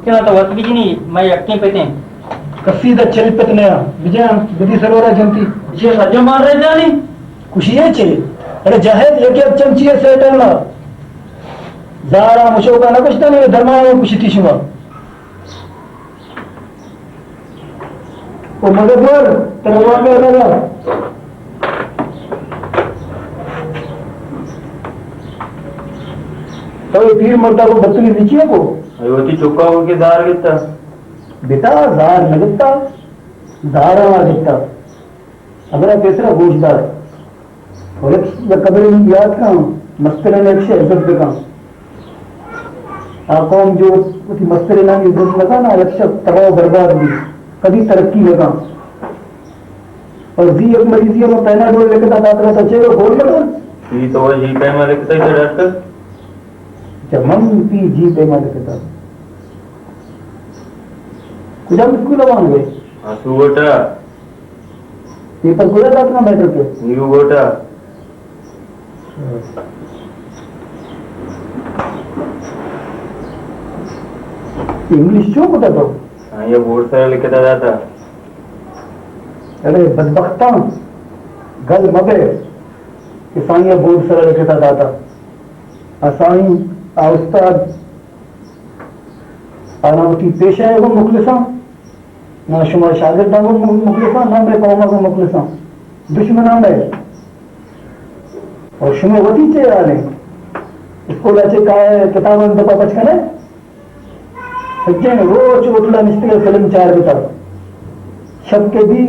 क्या तो वत भी नहीं मैं अक्के पे थे कसीदा चलिपतने विजय विधि सरोवरा जनती ये सज्जो मार रहे थे नहीं खुशी है चे अरे जहेद लेके अब चमची है सेटल ना जारा मुशोका ना कुछ नहीं धर्मा में कुछ थी शिवा ओ मगर बोल तरवा में लगा तो ये फिर मरता को बत्तली नीचे है वो अयोती चुका हो के दार कितना बेटा जार लगता दारा लगता अगर तीसरा गोशदार और कबरी याद का मस्तरे ने अच्छे इज्जत का कौम जो मस्तरे ना इज्जत लगा ना रक्षक तबाह बर्बाद भी कभी तरक्की लगा और जी एक मरीजियों में पहना डोल लेकर दादा था चेहरा खोल लगा ये तो वही पे में लिखता है डॉक्टर जब हम पी जी पे में लिखता कुछ हम स्कूल लवान गए हाँ तू गोटा पेपर खुला था अपना बैठो के न्यू गोटा इंग्लिश क्यों पता तो हाँ ये बोर्ड से लिखता जाता अरे बदबख्ता गल मगे कि साईं बोर्ड से लिखता जाता साईं उस्ताद आनावती पेशा है वो मुखलिसा ना शुमार शागिर्दा को मुखलिसा ना मेरे कौमा को मुखलिसा दुश्मन है और शुमे वती चे आने स्कूल अच्छे का है किताब में दफा बचकने सज्जन रोज उठला निश्चित फिल्म चार बता शब के भी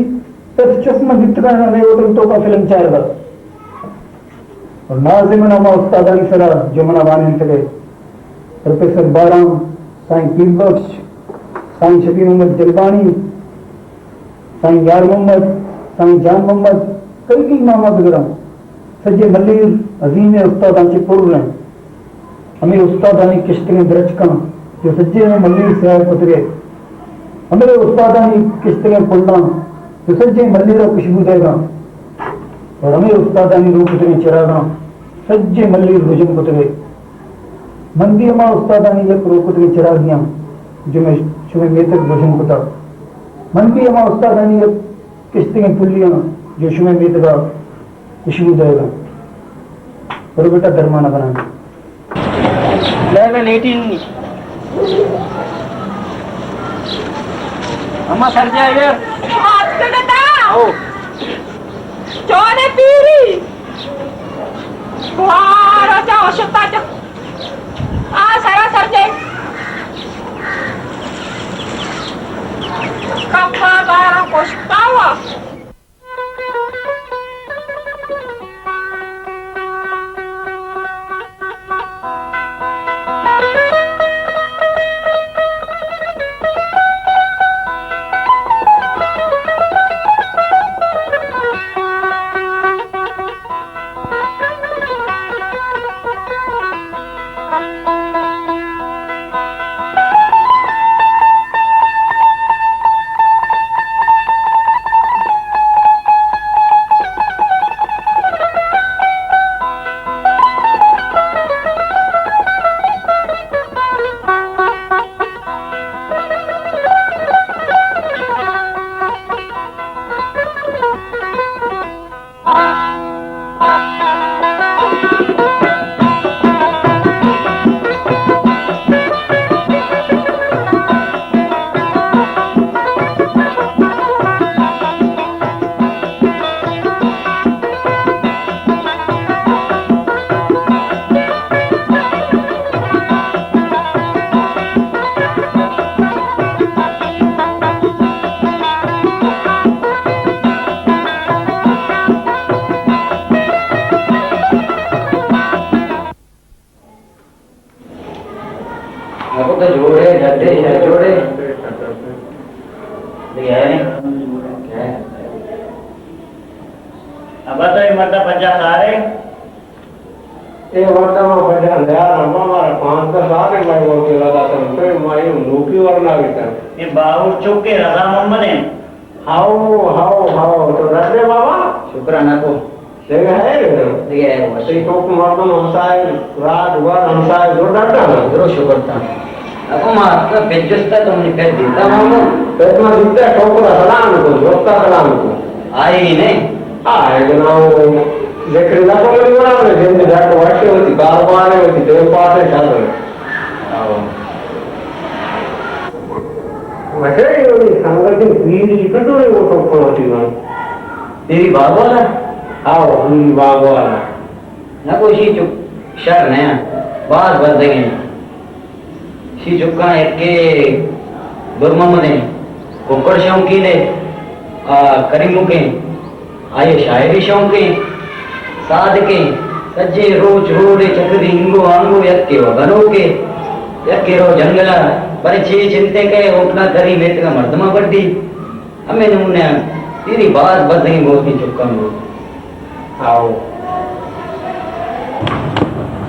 तब चुप में जितना नहीं वो तो का फिल्म चार बता और नाज़िमना मा उस्तादानी सरा जो मना वाने चले प्रोफेसर बाराम साईं पीर बख्श साईं शबीर मोहम्मद जलबानी साईं यार मोहम्मद साईं जान मोहम्मद कई इमाम बिगड़म सज्जे मल्लीर अजीम उस्तादानी पुर हैं हमें उस्तादानी किश्तियां दरज का जो सज्जे में मल्लीर से पुतरे हमें उस्तादानी किश्तियां पुलना जो सज्जे मल्लीर खुशबू देगा और हमें उस्तादानी रूप पुतरे चिरागा सज्जे मल्लीर रुजम पुतरे मंदी अमा उस्तादानी एक रूप पुतरे चिरागियां जो मैं शुभ मेतक भजन पुता मंदी अमा उस्तादानी एक किश्तियां पुलियां जो शुभ मेतका खुशबू देगा और बेटा दरमाना बनाना लेवल 18 अम्मा सर जाएगा हाथ से बताओ चौने पीरी बाहर जाओ शता जा आ सारा सर जाए कप्पा बारा कोष्टावा Aku mah pejusta tuh nih pejista mau. Pertama kita coba salam itu, dosta salam itu. Ai nih. itu ನಾವು ಲೆಕ್ಕದ ಕೊಡಲಿಲ್ಲ ಜನ ಜಾಗ ವರ್ಷ ಹೋಗಿ ಬಾರವಾರೆ ಹೋಗಿ ದೇವಪಾಠ ಚಾಲು ಮತ್ತೆ ಈ ಸಂಗತಿ ಬೀದಿ ಇಟ್ಟು ಹೋಗ್ತೀನಿ ನಾನು Diri bawa lah. ಈ ಬಾಗವಾಲ Naku si cuk shar ne. Bahas bandeंगे. Si cuk का एक के Burma मने. कोकर शौकी ने करीमू के आये शायरी शौकी साध के सज्जे रोज रोडे चक्री इंगो आंगो यक्के हो गनो के यक्के रो जंगला परिचय चिंते के उठना करी वेत का मर्दमा बड्डी हमें नमूने तेरी बात बदलेंगे बहुत ही चुपका में आओ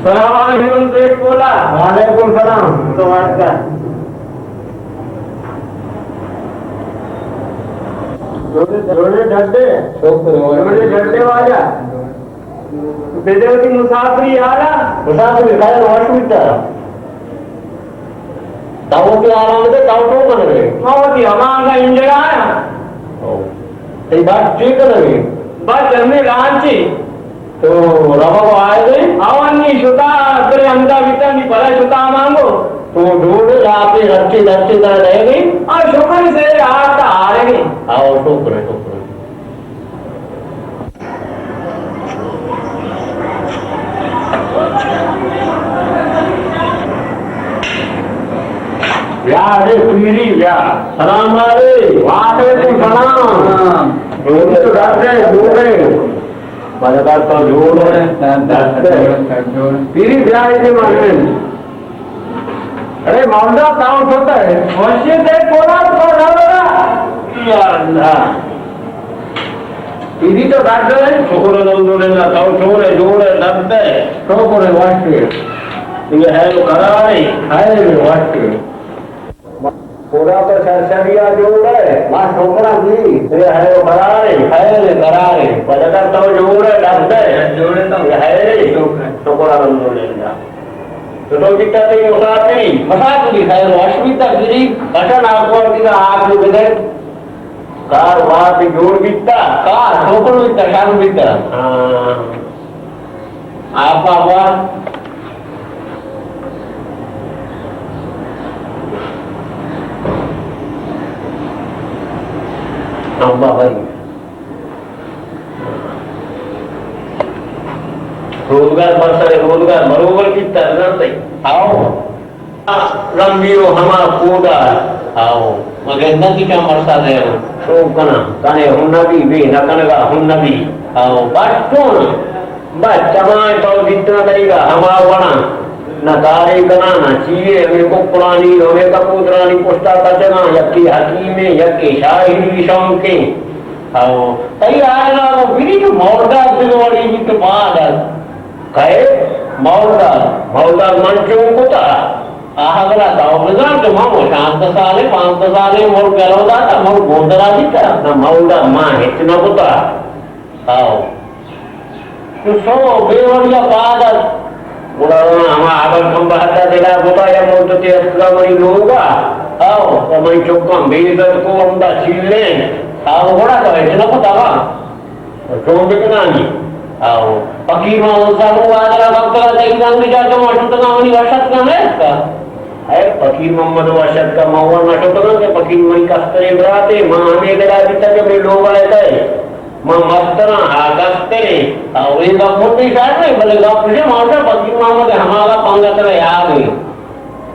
सलाम अलैकुम देख बोला वालेकुम सलाम तो का जोड़े डड्डे डड्डे वाला बेदेवती मुसाफरी आला मुसाफरी काय वाट विचार ताऊ के आराम से ताऊ तो बन गए मावती हमारा इंजन आया ते बात ठीक है बस हमने लांची तो रवा आए थे आवानी शुता तेरे अंदा बिता नहीं पड़ा शुता मांगो तो ढूंढ लापे रच्ची रच्ची तरह रहेगी और शुक्र से आज आ रहेगी आओ शुक्र शुक्र यार पीरी या सलाम वालेकुम सलाम जोड़े तो डरते जोड़े मजेदार तो जोड़े पीरी ब्याह से मालूम अरे मामला ताऊ होता है वर्षे से कोड़ा तो ना या अल्लाह पीरी तो डरते है छोरे जोड़े ना ताऊ छोरे जोड़े डरते तो कोरे वास्ते ये है तो करारे खाए वास्ते पूरा तो सरसरिया जोड़ है मां ठोकरा भी ये है वो करारे बजटा तो जोड़ है डरते जोड़े तो है रे ठोकरा जोड़ लेना तो कितना ते मुसाफिरी है अश्विता गिरी कटन आपको किदा आप बिदे कार बात जोड़ बिता कार ठोकर बिता कार बिता हां आप अम्मा भाई रोजगार बरसरे रोजगार बरोबर की तरह से आओ रंगीरो हमारा कोड़ा आओ मगर नदी का मरसा दे तो कना कने हुन्नदी भी न कनगा हुन्नदी आओ बात कौन बात चमाए तो जितना देगा हमारा बना न तारे कना न चीए मेरे को पुरानी रोने का पुत्रानी पुस्ता कचना यक्की हकीमे यक्की शाहिरी शौके आओ तई आना वो बिरी जो मौरदा दिलवाड़ी भी तो बाद कहे मौरदा मंचों को ता आगला दाव बजा तो मामो शांत साले 5 साले मोर गलोदा था मोर गोंदरा जी था न मौरदा मां इतना होता आओ तो सो बेवड़िया बाद उड़ाना हम आबर खंबाता दिला बोता या मोदते असला मई लोगा आओ तो मई चौका बेइज्जत को अंदा छीले आओ बड़ा तो इतना पता वा तो बिकना नहीं आओ पकी मां सामू आदरा भक्तरा देख जांगी जा तो मटू तो नामनी वर्षत का है इसका है फकीर मोहम्मद वर्षत का मौन मटू तो ना के फकीर मई कस्तरे बराते मां हमें दिला बिता के बे लोग आए थे मां मस्तरा हागस्तरे और ये का मोटी शायद नहीं बोले का पूछे माउंटा फकीर मोहम्मद हमारा पंगत रे याद है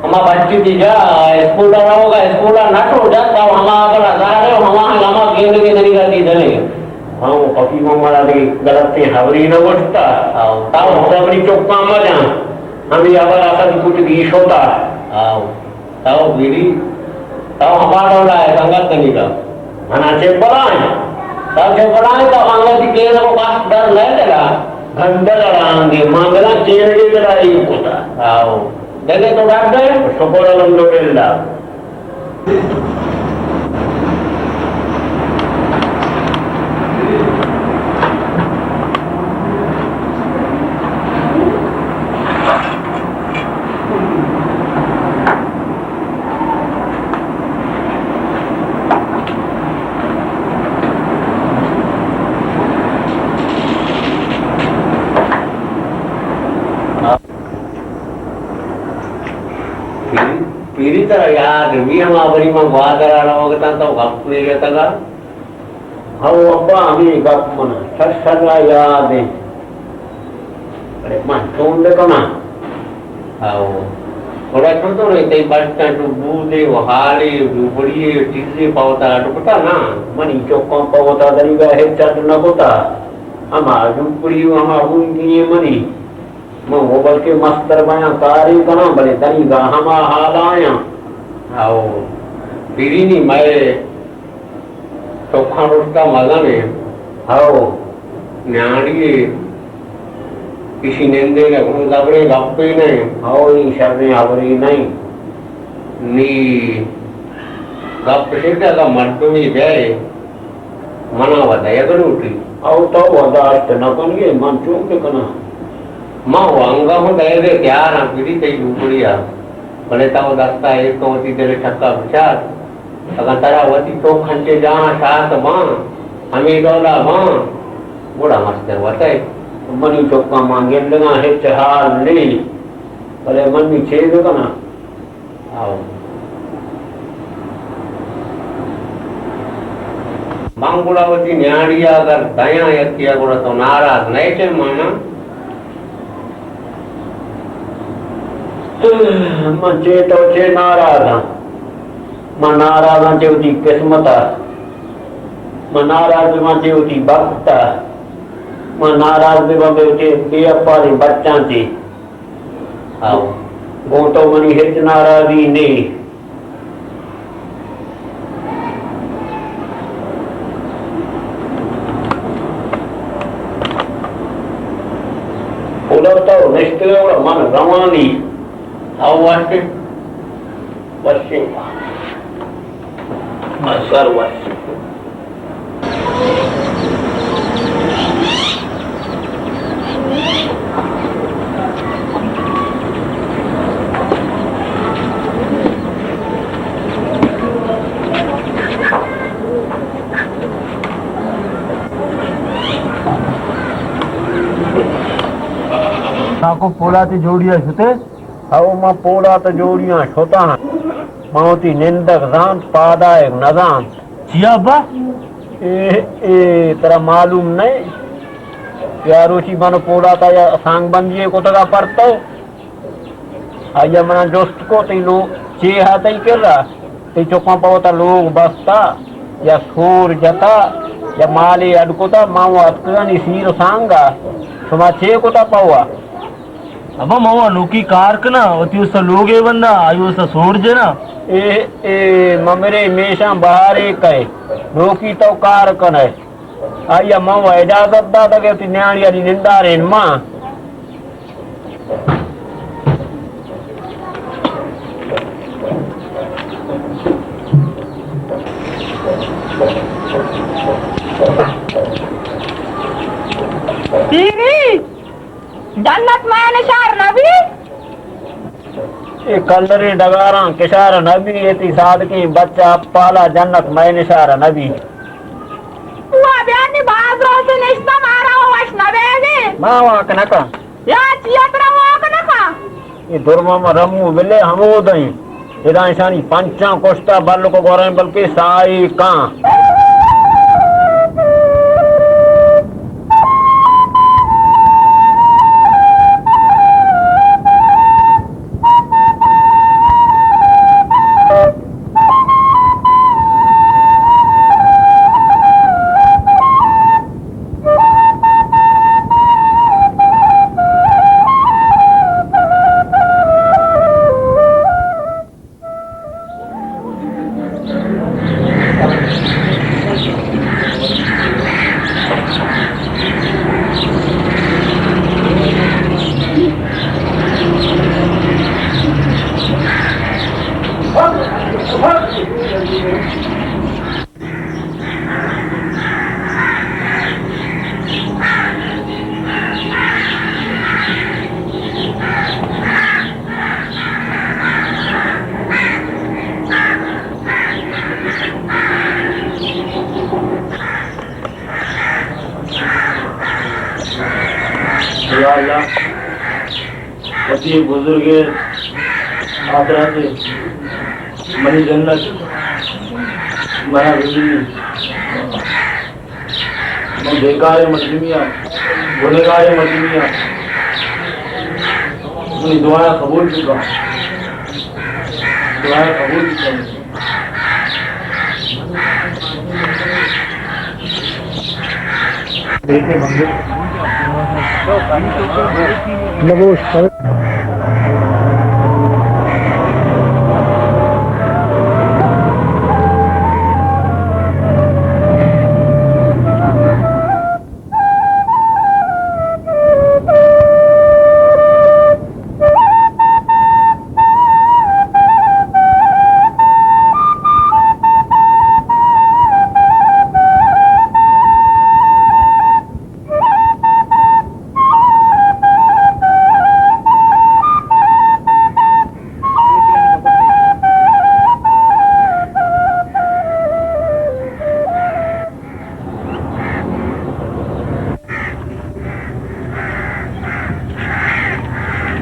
हमारा बच्ची थी जा स्कूल रहा होगा स्कूल ना तो जाता हमारा बड़ा सारे हमारा गेम के तरीका की चले हाँ फकीर मोहम्मद आदि गलत से हवरी न बचता आओ ताऊ सबरी चौका मजा हम आवर आकर कुछ गीश होता आओ ताऊ बीड़ी ताऊ हमारा वाला है संगत नहीं का मना से बढ़ाए सबसे बढ़ाए तो अंगती केर को पास डर ले देगा घंटा लड़ाएंगे मांगला चेर के लड़ाई होता आओ देखे तो डर गए शुक्र अल्हम्दुलिल्लाह तरह याद भी हम आवरी में बात करा होगा तो गप नहीं रहता का हाँ अब्बा हमें गप मना सला याद है अरे मन तुम देखो ना हाँ थोड़ा तो नहीं ते बस स्टैंड बूदे हाले बड़ी टीजे पावता टुकता ना मनी चौकों पावता दरीगा है चट न होता हमारा झुपड़ी हमारा उनकी मनी मैं वो बल्कि मस्तर बया कारी कना बड़े दरीगा हमारा हाल आया आओ पीरी नहीं मैं चौखा रोटका मजा में आओ न्याड़ी किसी निंदे ने लगड़े गप्पे नहीं आओ ये शर्ने आवरी नहीं नी गप से का मर्द में जाए मना बताया करूटी आओ तो वदास्त न कनिए मन चूक कना मां वांगा हो गए रे क्या ना पीड़ी कई ऊपड़िया भले ताओ दस्ता एक तो होती तेरे छक्का विचार अगर तारा वती तो खंचे जहां साथ मां हमें डोला मां बड़ा मस्तर बताए मनी चौका मांगे लगा है चहार नहीं भले मन में छेद कना आओ मांगुड़ावती न्याड़िया अगर दया यकिया गुड़ा तो नाराज नहीं चे माना मन चे तो चे नाराज मन नाराज चे उदी किस्मत मन नाराज में चे उदी वक्त मन नाराज भी बंबे चे बेअपारी बच्चा चे आओ वो तो मनी हिच नाराजी नहीं तो निष्ठा मन रवानी अवश्य वश्य सर्वस्व को पोलाती जोड़िया छुते आओ मां पोला तो जोड़ियां छोटा माउती निंदक जान पादा एक नजान जिया अब्बा ए तेरा मालूम नहीं यार उसी मन पोला था या सांग बंदिए को तका पड़ता आया मना दोस्त को ती लोग चे हाथ ही कर रहा ती चौका पावता लोग बसता या सूर जता या माले अडकोता माओ अटकनी सीर सांगा सुमा चे को ता पावा अब मावा लोकी कारक ना होती उसका लोग है बंदा आयु उसका सूरज ना ए ममरे हमेशा बाहर एक है लोकी तो कारक है आया मावा इजाजत दा तके ती न्याणी वाली निंदा रे मां जन्नत में निशार नबी ये कलरे डगारा किशार नबी ये ती सादकी बच्चा पाला जन्नत में निशार नबी हुआ बयानी बाजरों से निश्ता मारा हो वैष्णवेगी मावा कनका या चियतरा हो कनका ये दुर्मा में रमू बिले हमो दई इदा निशानी पंचा कोष्टा बल को गोरन बल्कि साई का बुजुर्ग आदरा से मनी जन्नत मना बिजली बेकार मजलूमियाँ गुनहगार मजलूमियाँ अपनी दुआएं कबूल चुका दुआएं कबूल चुका नमस्कार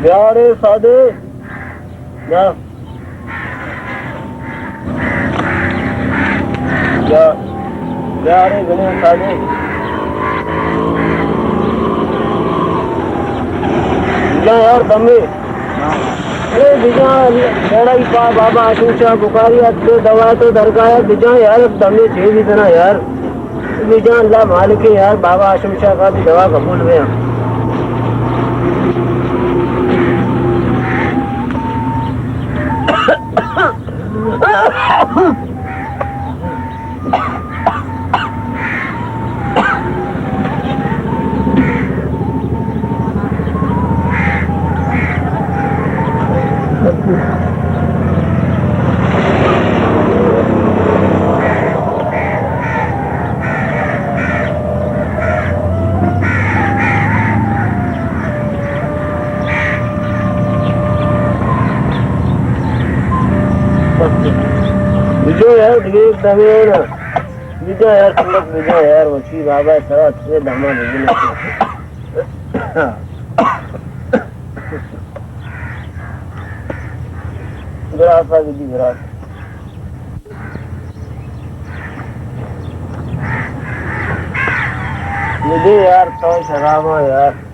प्यारे सादे क्या क्या प्यारे गणे सादे क्या यार दमे अरे बिजा लड़ाई पा बाबा आशुषा बुखारी अच्छे दवा तो दरगाह बिजा यार दमे छे भी तना यार बिजा अल्लाह मालिक है यार बाबा आशुषा का भी दवा कबूल में बिजो यार ढेर दमे ना बिजो यार संगत बिजो यार वसी बाबा सारा अच्छे दमा बिजो विरासत विधि विरासत मुझे यार तो शराबा यार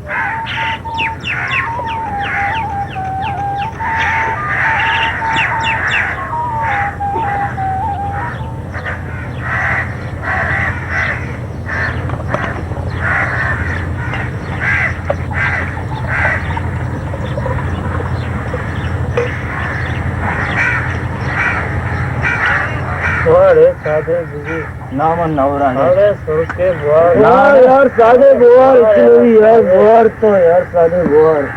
अरे सादे बुजी नाम नवरा है अरे सुर के बुआर यार सादे बुआर इतनी यार बुआर तो यार सादे बुआर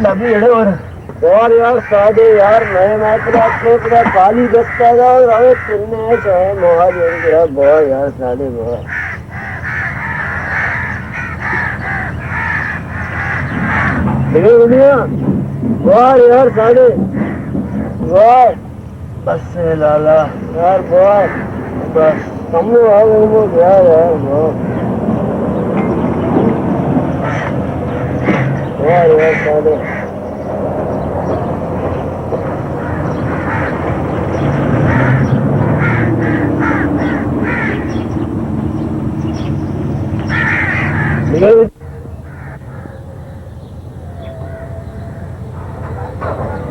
लगी एड़े और यार सादे यार नए मात्रा अपने पूरा काली बचता था और हमें चिन्ह है मोहर यार बुआर यार सादे बुआर वाह यार साढ़े वाह बस लाला यार वाह बस कम यार यार वाह यार साढ़े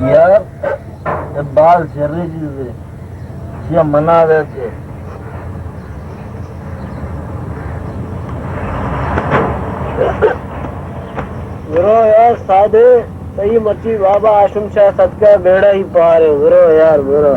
यार बाल शर्री चीज है मना वैसे यार साधे सही मची बाबा आशुम शाह सदका बेड़ा ही पार है बुरो यार बुरो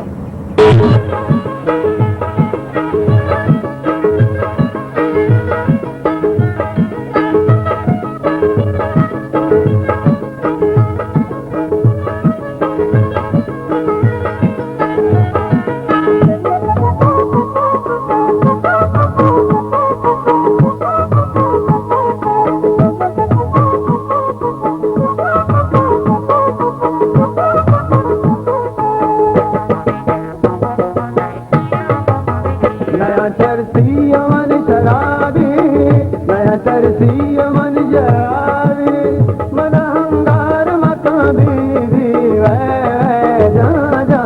जरावी मन हंगार मका बीवी जा जा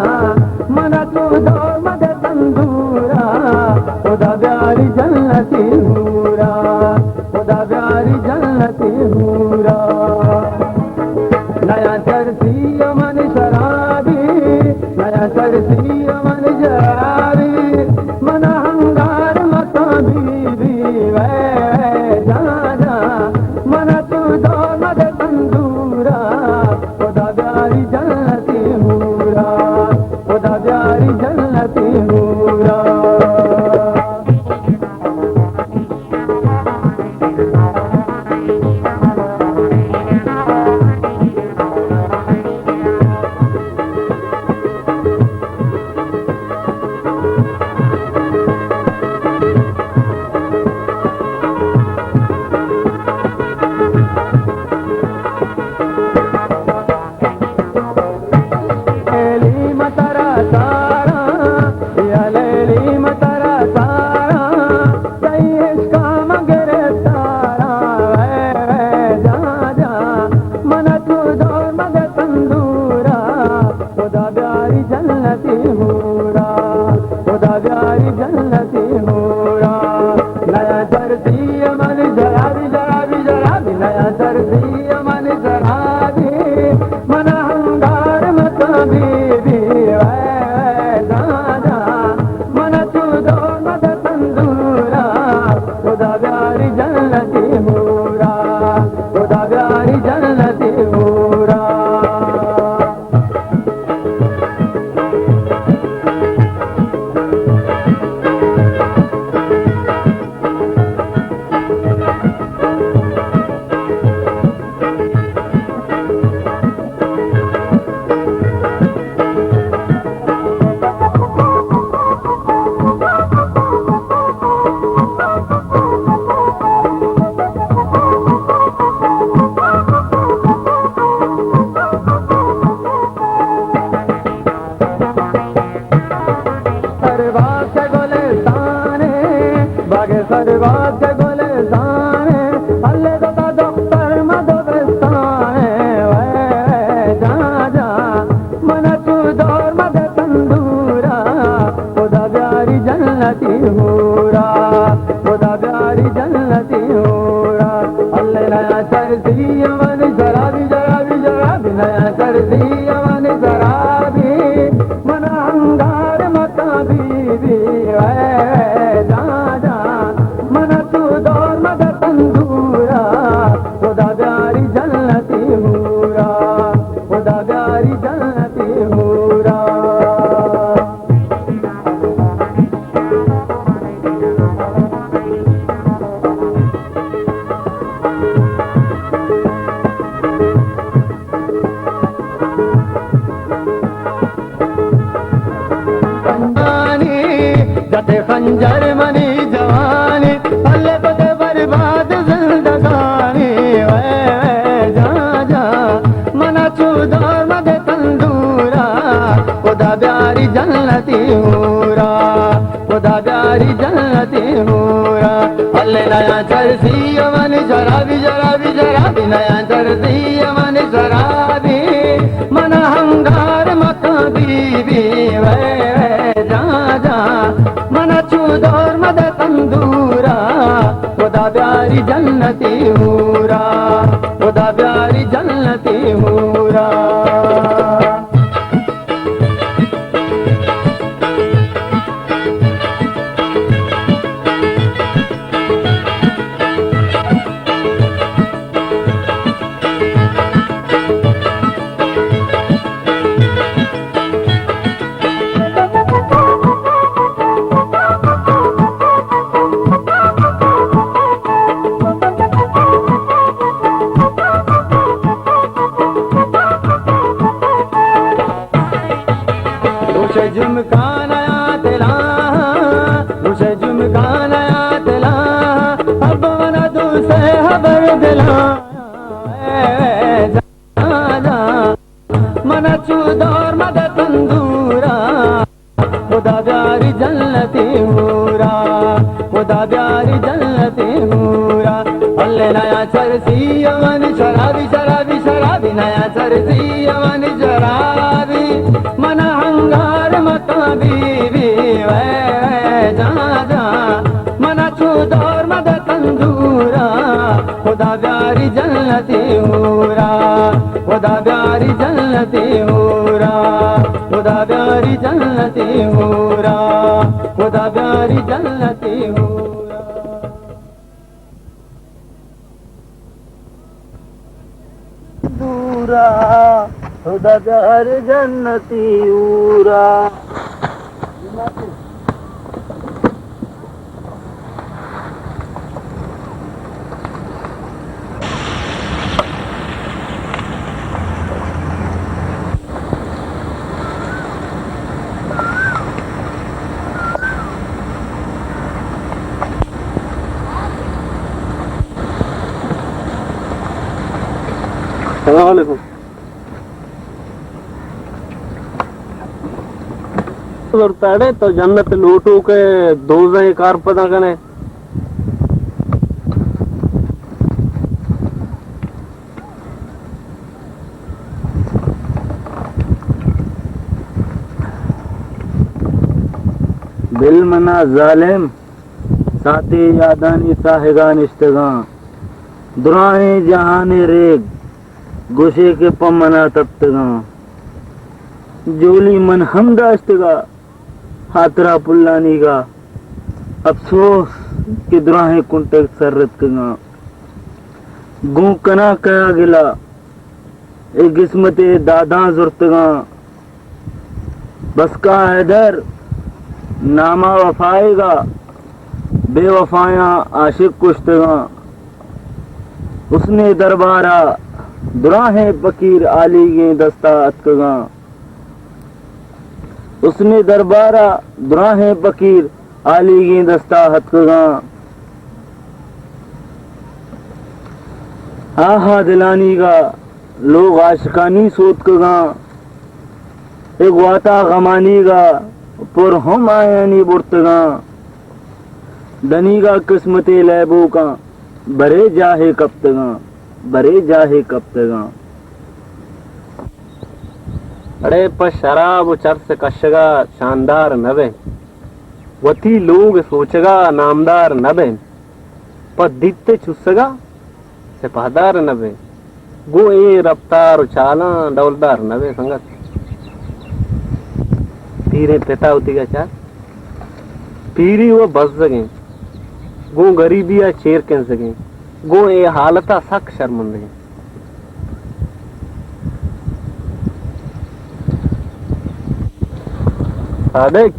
मन तू दौर मद तंदूरा खुदा प्यारी जन्नती हूरा खुदा प्यारी जन्नती हूरा नया चरसी मन शराबी नया चरसी मन जराबी मन हंगार मका बीवी जा जा मन तू दौर मद तंदूरा खुदा प्यारी जन्नती हूरा खुदा प्यारी जन्नती हूरा खंजर मनी जवानी अल्ले बदे बर्बाद जिंदगानी जा जा मना चूदोर मदे तंदूरा खुदा प्यारी जन्नती हूरा खुदा प्यारी जन्नती हूरा अल्ले नया चरसी मन शराबी शराबी शराबी नया चरसी मन शराबी मन हंगार मका बीवी जा जा मन चूदोर मद तंदूरा खुदा प्यारी जन्नती हूरा खुदा प्यारी जन्नती हूरा खुदा प्यारी जन्नती हूरा खुदा प्यारी जन्नती हूरा चले नया चरसी अवन शराबी शराबी शराबी नया चरसी अवन शराबी मन हंगार मता बीवी वै जा जा मन छुदौर मद तंदूरा खुदा प्यारी जन्नती हूरा खुदा प्यारी जन्नती हूरा खुदा प्यारी जन्नती हूरा खुदा प्यारी जन्नती हूरा दूरा खुदा प्यारी जन्नती हूरा तड़े तो जन्नत लूटू के दोज़े कार पता कने दिल मना जालिम साथे यादानी साहेगान इश्तगा दुराए जहाने रेग गुशे के पमना तप्तगा जोली मन हमदा इश्तगा हातरा पुल्लानी का अफसोस कि दुराहे कुंटे सररत कगा गू कना कया गिला ए किस्मते दादा जुर्तगा बस का हैदर नामा वफाएगा बेवफाया आशिक कुश्तगा उसने दरबारा दुराहे फकीर आली गे दस्ता अतकगा उसने दरबारा दुराहे फकीर आली गे दस्ता हतकगा हा हा दिलानी का लोग आशिकानी सोतकगा एक वाता गमानी का पुर हम आयानी बुर्तगा दनी का किस्मते लैबो का बरे जाहे कप्तगा बरे जाहे कप्तगा अरे पर शराब चर्च कशगा शानदार नवे वती लोग सोचगा नामदार नवे पर दित्ते चुसगा सिपाहदार नवे गो ए रफ्तार उचाला डौलदार नवे संगत पीरे पिता होती का चार पीरी वो बस सके गो गरीबी या चेर कह सके गो ए हालता सख शर्मंदगी सादिक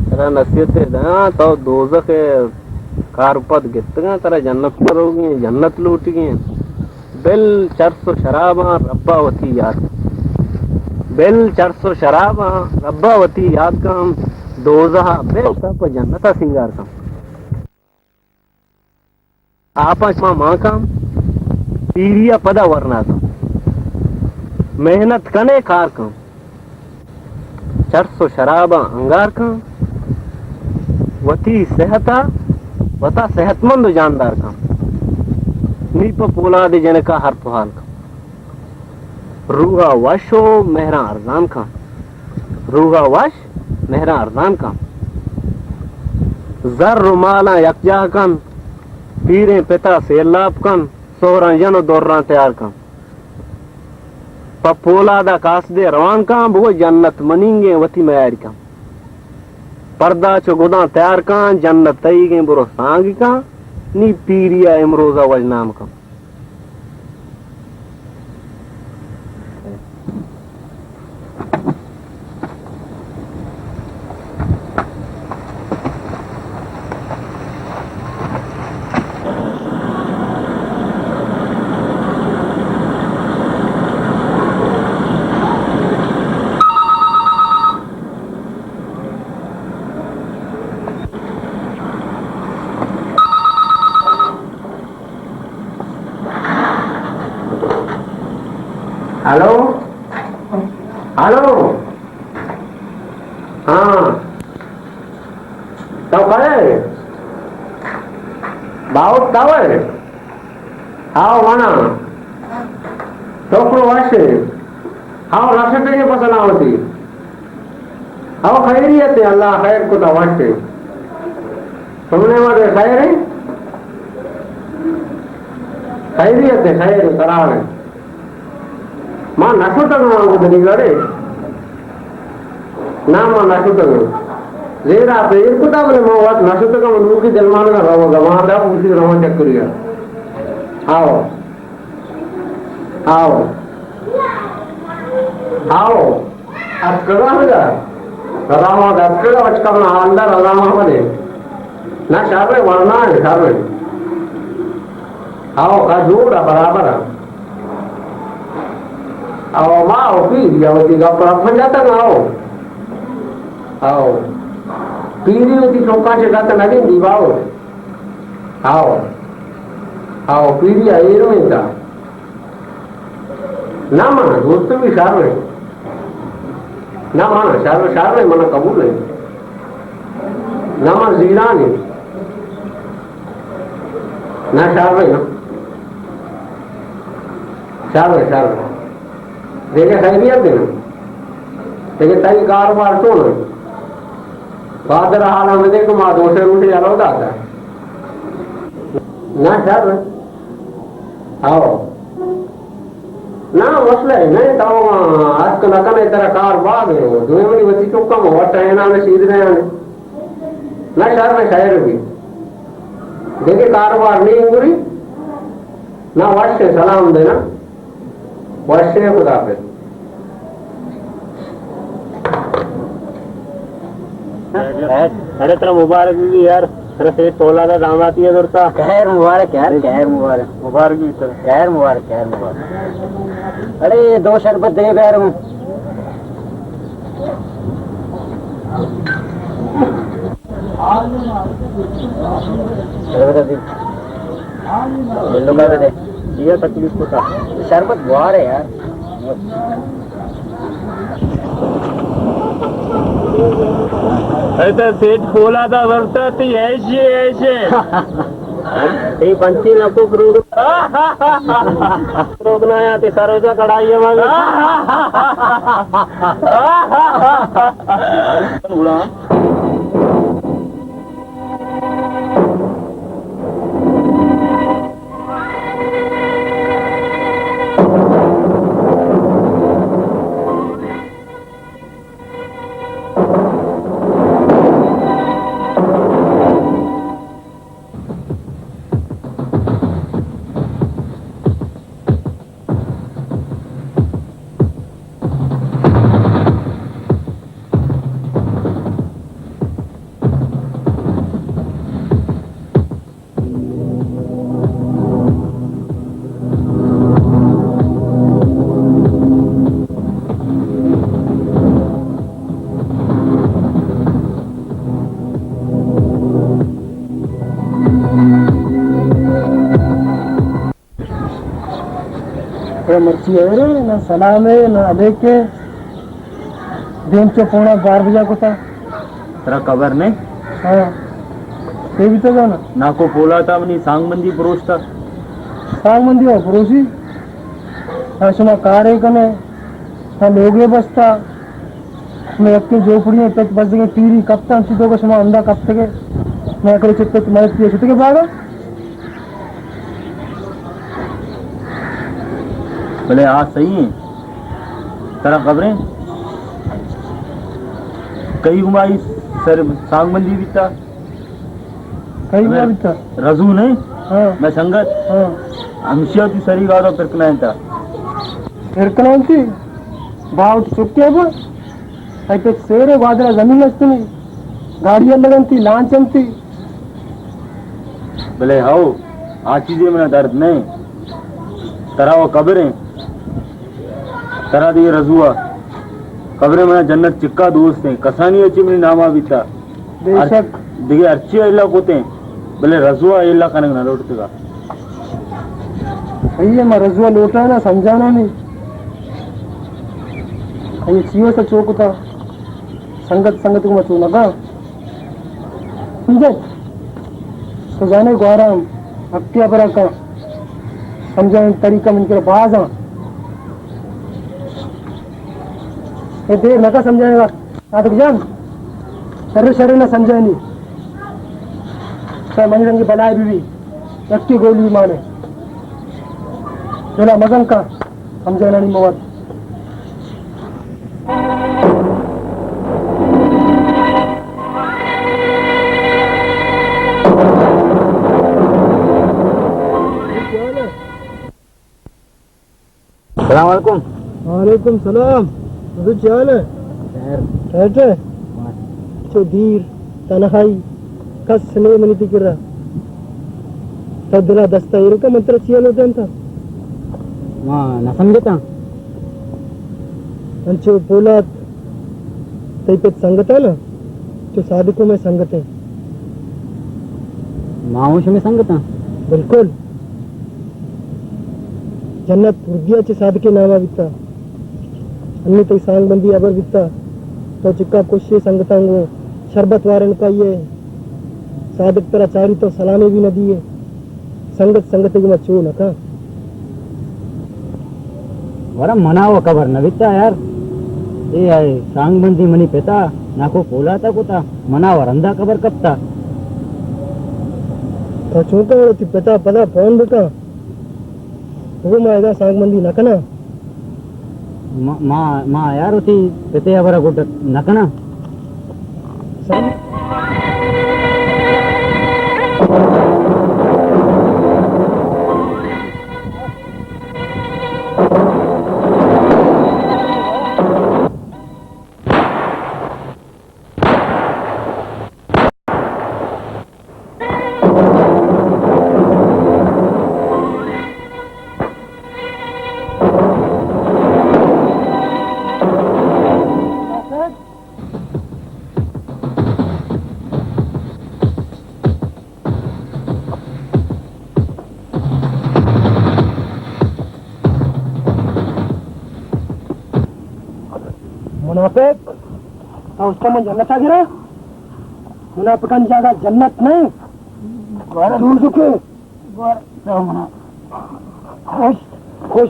तेरा नसीहत है तो दोज़ख कारपत गितगा तेरा जन्नत पर होगी जन्नत लूट गई बिल चरसो शराबा रब्बावती याद बिल चरसो शराबा रब्बावती याद कम दोज़हा बिल पर जन्नता सिंगार कम आपा मां काम पीरिया पदा वरना कम मेहनत कने कार कम चरसो शराबा अंगार का वती सेहता वता सेहतमंद जानदार का नीप पोला दे जन का हर पुहाल का रूहा वशो मेहरा अरजान का रूहा वश मेहरा अरजान का जर रुमाला यकजा कन पीरे पिता सेलाब कन सोहरा जनो दौरा तैयार का पोलादा कास दे रवान का वो जन्नत मनींगे वती मैार का पर्दा चो गुदा तैयार का जन्नत तई गे बुरो सांग का नी पीरिया इमरोजा वजनाम का हेलो हेलो हाँ तो करे भाव तावय हाव म्हणा टोकरो वाशे हाव राष्ट्रपती पसनावती हाव खैरियत अल्लाह खैर को वाशे सुनने वाले खैर है खैरियत है खैर करार है मां नशो तक मांगो बनी गड़े ना मां नशो तक जेरा पे एक कुता बोले मां बात नशो तक मन की जलमान का रहो गवांदा पूछी रहो चक्करिया आओ आओ आओ अटकड़ा होगा रजामा अटकड़ा अटकड़ा अंदर रजामा बने ना शाबे वरना है शाबे आओ का जोड़ा बराबर आओ माँ आओ पी जाओगी का प्राप्त जाता ना आओ पीरी होती चौका से जाता नहीं दीवाओ आओ पीरी आई रो इनका ना माना दोस्त भी शार ना माना शार मना कबूल नहीं ना माना जीरा नहीं ना शार ना शार देखे खैरियत देना देखे तई कारोबार तो ना बादर हाल में देखो माँ दोषे रूठे जा रहा था ना शार आओ ना मसला है नहीं तो आज कल अकल तेरा कार बाग है वो दुनिया में बच्ची चुका में वटा है ना सीध रहे हैं ना शार में शायर भी देखे कारोबार नहीं इंगुरी ना वर्ष से सलाम देना वर्ष से खुदा पे अरे तेरा मुबारक भी यार तेरा सेठ तोला था दामाती है दोस्ता खैर मुबारक यार खैर मुबारक मुबारक भी तेरा खैर मुबारक अरे ये 2 शरबत दे बैर में दे ये तकलीफ को था शरबत बुआर है यार अरे तो सेठ खोला था वर्षा थी ऐसे ये पंची नको रोकना या ते सरोजा कढ़ाई उड़ा मर्ची है रे ना सलाम है ना लेके दिन से 12:15 बजे को था तेरा कबर नहीं हाँ ये भी तो जाना ना को बोला था अपनी सांगमंदी परोस था सांगमंदी हो पड़ोसी हाँ सुना कार है कने हाँ लोग बसता मैं अपनी झोपड़ी में पेट बस गए टीरी कप्तान सीधो का सुना अंधा कप के मैं अकड़े चित्ते मदद किया छुट्टी के बाद बोले हाँ सही है तेरा खबरें कई घुमाई सर सांगमंदी भी था कई बार भी था रजू नहीं हाँ मैं संगत हाँ हमेशा थी सरी गाँव फिरकना था फिरकना थी भाव चुके वो ऐसे शेर वादरा जमीन असते में गाड़ियां लगन थी लांचन थी बोले हाओ आज चीजें मेरा दर्द नहीं तेरा वो कब्र है तेरा दिए रजुआ कब्रे में जन्नत चिक्का दोस्त है कसानी अच्छी मेरी नामा भी था बेशक देखिए अच्छी इलाक होते हैं बोले रजुआ इलाक कनक ना लौटते का भैया मैं रजुआ लौटा है ना समझाना नहीं ये चीज़ों से चौक था संगत संगत को मत लगा समझे तो जाने को आराम हफ्ते पर का समझाने तरीका मन के बाज ये देर नका समझाएगा साधक जान सर्व शरीर न समझाएंगी सब मंजन की बनाए भी व्यक्ति गोली माने जोला मगन का समझाना नहीं मौत सलामकुम। वालेकुम सलाम। क्या हाल है? खैर जो धीर तन्हाई कस स्नेह मनी तिकरा तदला दस्ता ये का मंत्र चिया लो था मां ना समझता अंचो बोला तई पे संगत है ना जो साधकों में संगत है माऊश में संगता बिल्कुल जन्नत हृदयाचे साधके नावा वित्ता अन्य तई सांग बंदी अबर वित्ता तो चिक्का कोशिश संगतांगो शरबत वारन का ये साधक तरह चारी तो सलामी भी न दिए संगत संगत की मत छू नका वरा मनावो खबर न वित्ता यार ये आए सांग बंदी मनी पेता नाको पोला था कोता मनावा रंदा खबर कपता तो चौका होती पता पता फोन बेटा वो मायगा सांग बंदी नकना मां यार होती पेते अबरा गुट नकना मुनाफिक और उसका मन जन्नत आ गिरा मुनाफिकान जागा जन्नत नहीं दूर दुखे खुश खुश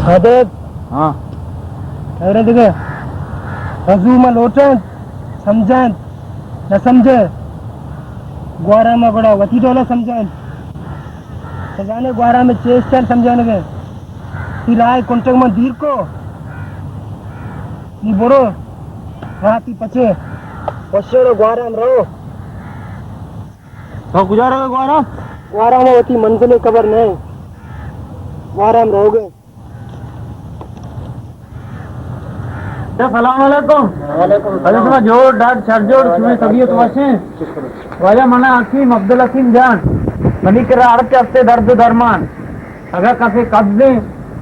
साधक हाँ कह रहे थे हजू में लोटन समझन न समझे ग्वारा में बड़ा वती डोला समझन सजाने ग्वारा में चेस चल समझाने गए फिर आए कुंटक में धीर को नी बोरो राती पचे पश्चिम ग्वारा में रहो तो गुजारा ग्वारा ग्वारा में वती मंजिलें कबर नहीं ग्वारा में रहोगे सलाम वालेकुम वालेकुम जोर डाट सरजोड़ तुम्हें तबीयत वैसे वाजा मना हकीम अब्दुल हकीम जान मनी करा अड़ते हफ्ते दर्द दरमान अगर कसे कब्जे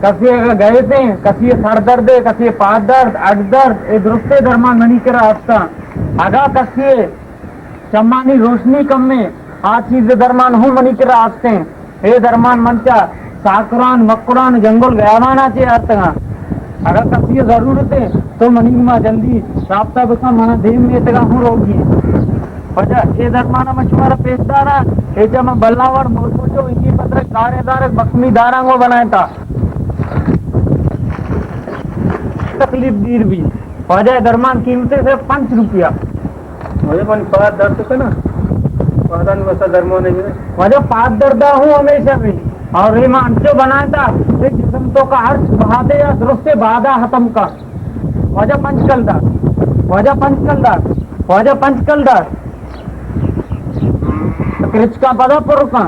कसी अगर गए थे कसी सर दर्द कसी पाद दर्द अड दर्द ये दुरुस्ते दरमान मनी करा हफ्ता अगर कसी चम्मानी रोशनी कम में आ चीज दरमान हूँ मनी करा हफ्ते ये दरमान मंचा साकुरान मकुरान जंगल गयामाना चे हफ्ता अगर कसी जरूरत है तो मनी में जल्दी राब्ता बका मना देव में तक हूँ रोगी वजह ये दरमाना में तुम्हारा पेशदारा ये जब मैं बल्लावर मोरपोचो इनकी पत्र कारेदार बकमी दारांगो बनाया था तकलीफ दीर भी वजह दरमान कीमते से 5 रुपया मुझे मन पाद दर्द का ना पादन वैसा धर्मों नहीं है वजह पाद दर्दा हूँ हमेशा भी और ये मैं अंचो बनाया था जिसम तो का अर्थ बहादे या दुरुस्ते बाधा हतम का वजह पंचकलदार ख्वाजा पंचकलदार कृचका पदा पुरुका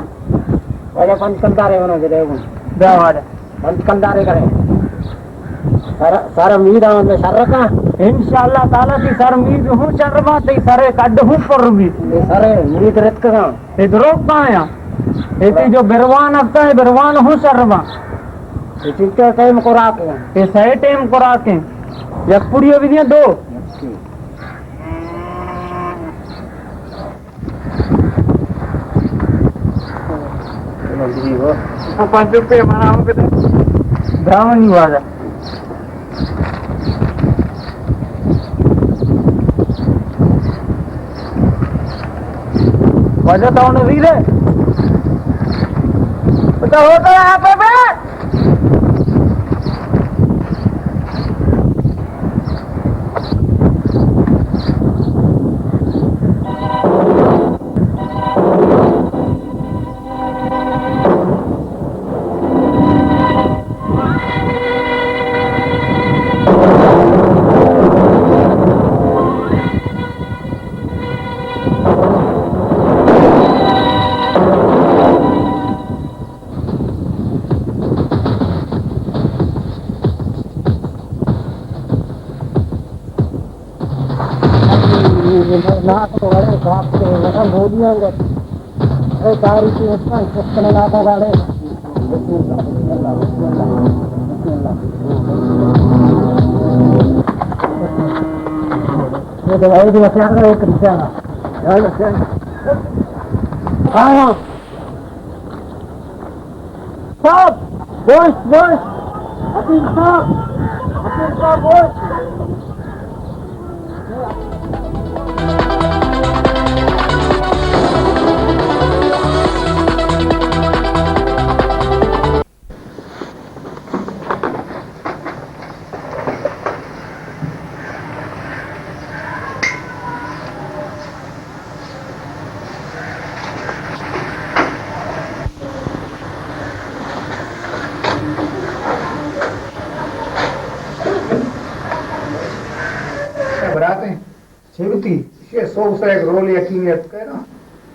ख्वाजा पंचकलदार है उन्होंने देखो ख्वाजा पंचकलदार है करे सर उम्मीद है सर का इंशाअल्लाह ताला की सर उम्मीद हूं शर्मा ते सर कड हूं पर भी सर उम्मीद रत का ते रोक पाया एती जो बिरवान हफ्ता है बिरवान हूं शर्मा ठीक है टाइम को राके ये सही टाइम को राके एक पुड़ियो भी दिया दो 5 रुपये मनाओ कितने ब्राह्मण ही हुआ वजह तो उन्हें दी दे तो होता है यहाँ पे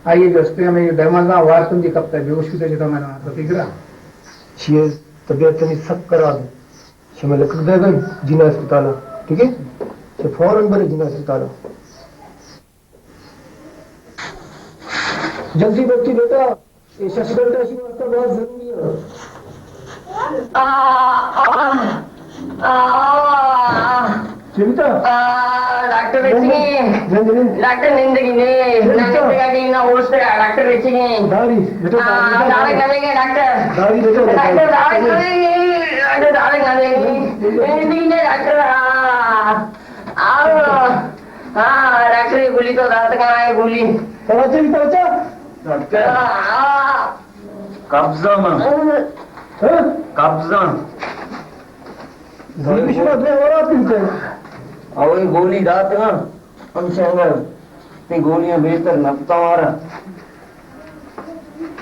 आइए जस्ते हमें ये दहमलना वारतन जी कब तक बेहोश हुए जो मैंने तो फिक्रा छे तबीयत नहीं सब करा दो छे मैं लग देगा जिना अस्पताल ठीक है छे फौरन बने जिना अस्पताल जल्दी बच्ची बेटा ये शशिकल टेस्ट वास्ते बहुत जरूरी है चिंता डॉक्टर डॉक्टर जिंदगी ने ना होश डॉक्टर बेचेंगे दारी बेटा दाढ़ी करेंगे डॉक्टर दारी बेटा डॉक्टर दाढ़ी करेंगे डॉक्टर दाढ़ी करेंगे जिंदगी ने डॉक्टर आओ हाँ डॉक्टर गोली तो रात कहाँ है गोली बच्चा डॉक्टर कब्जा में कब्जा गोली विश्वास में हो रहा पीछे और ये गोली दात ना हम शहर ते गोलियां बेहतर नपता मारा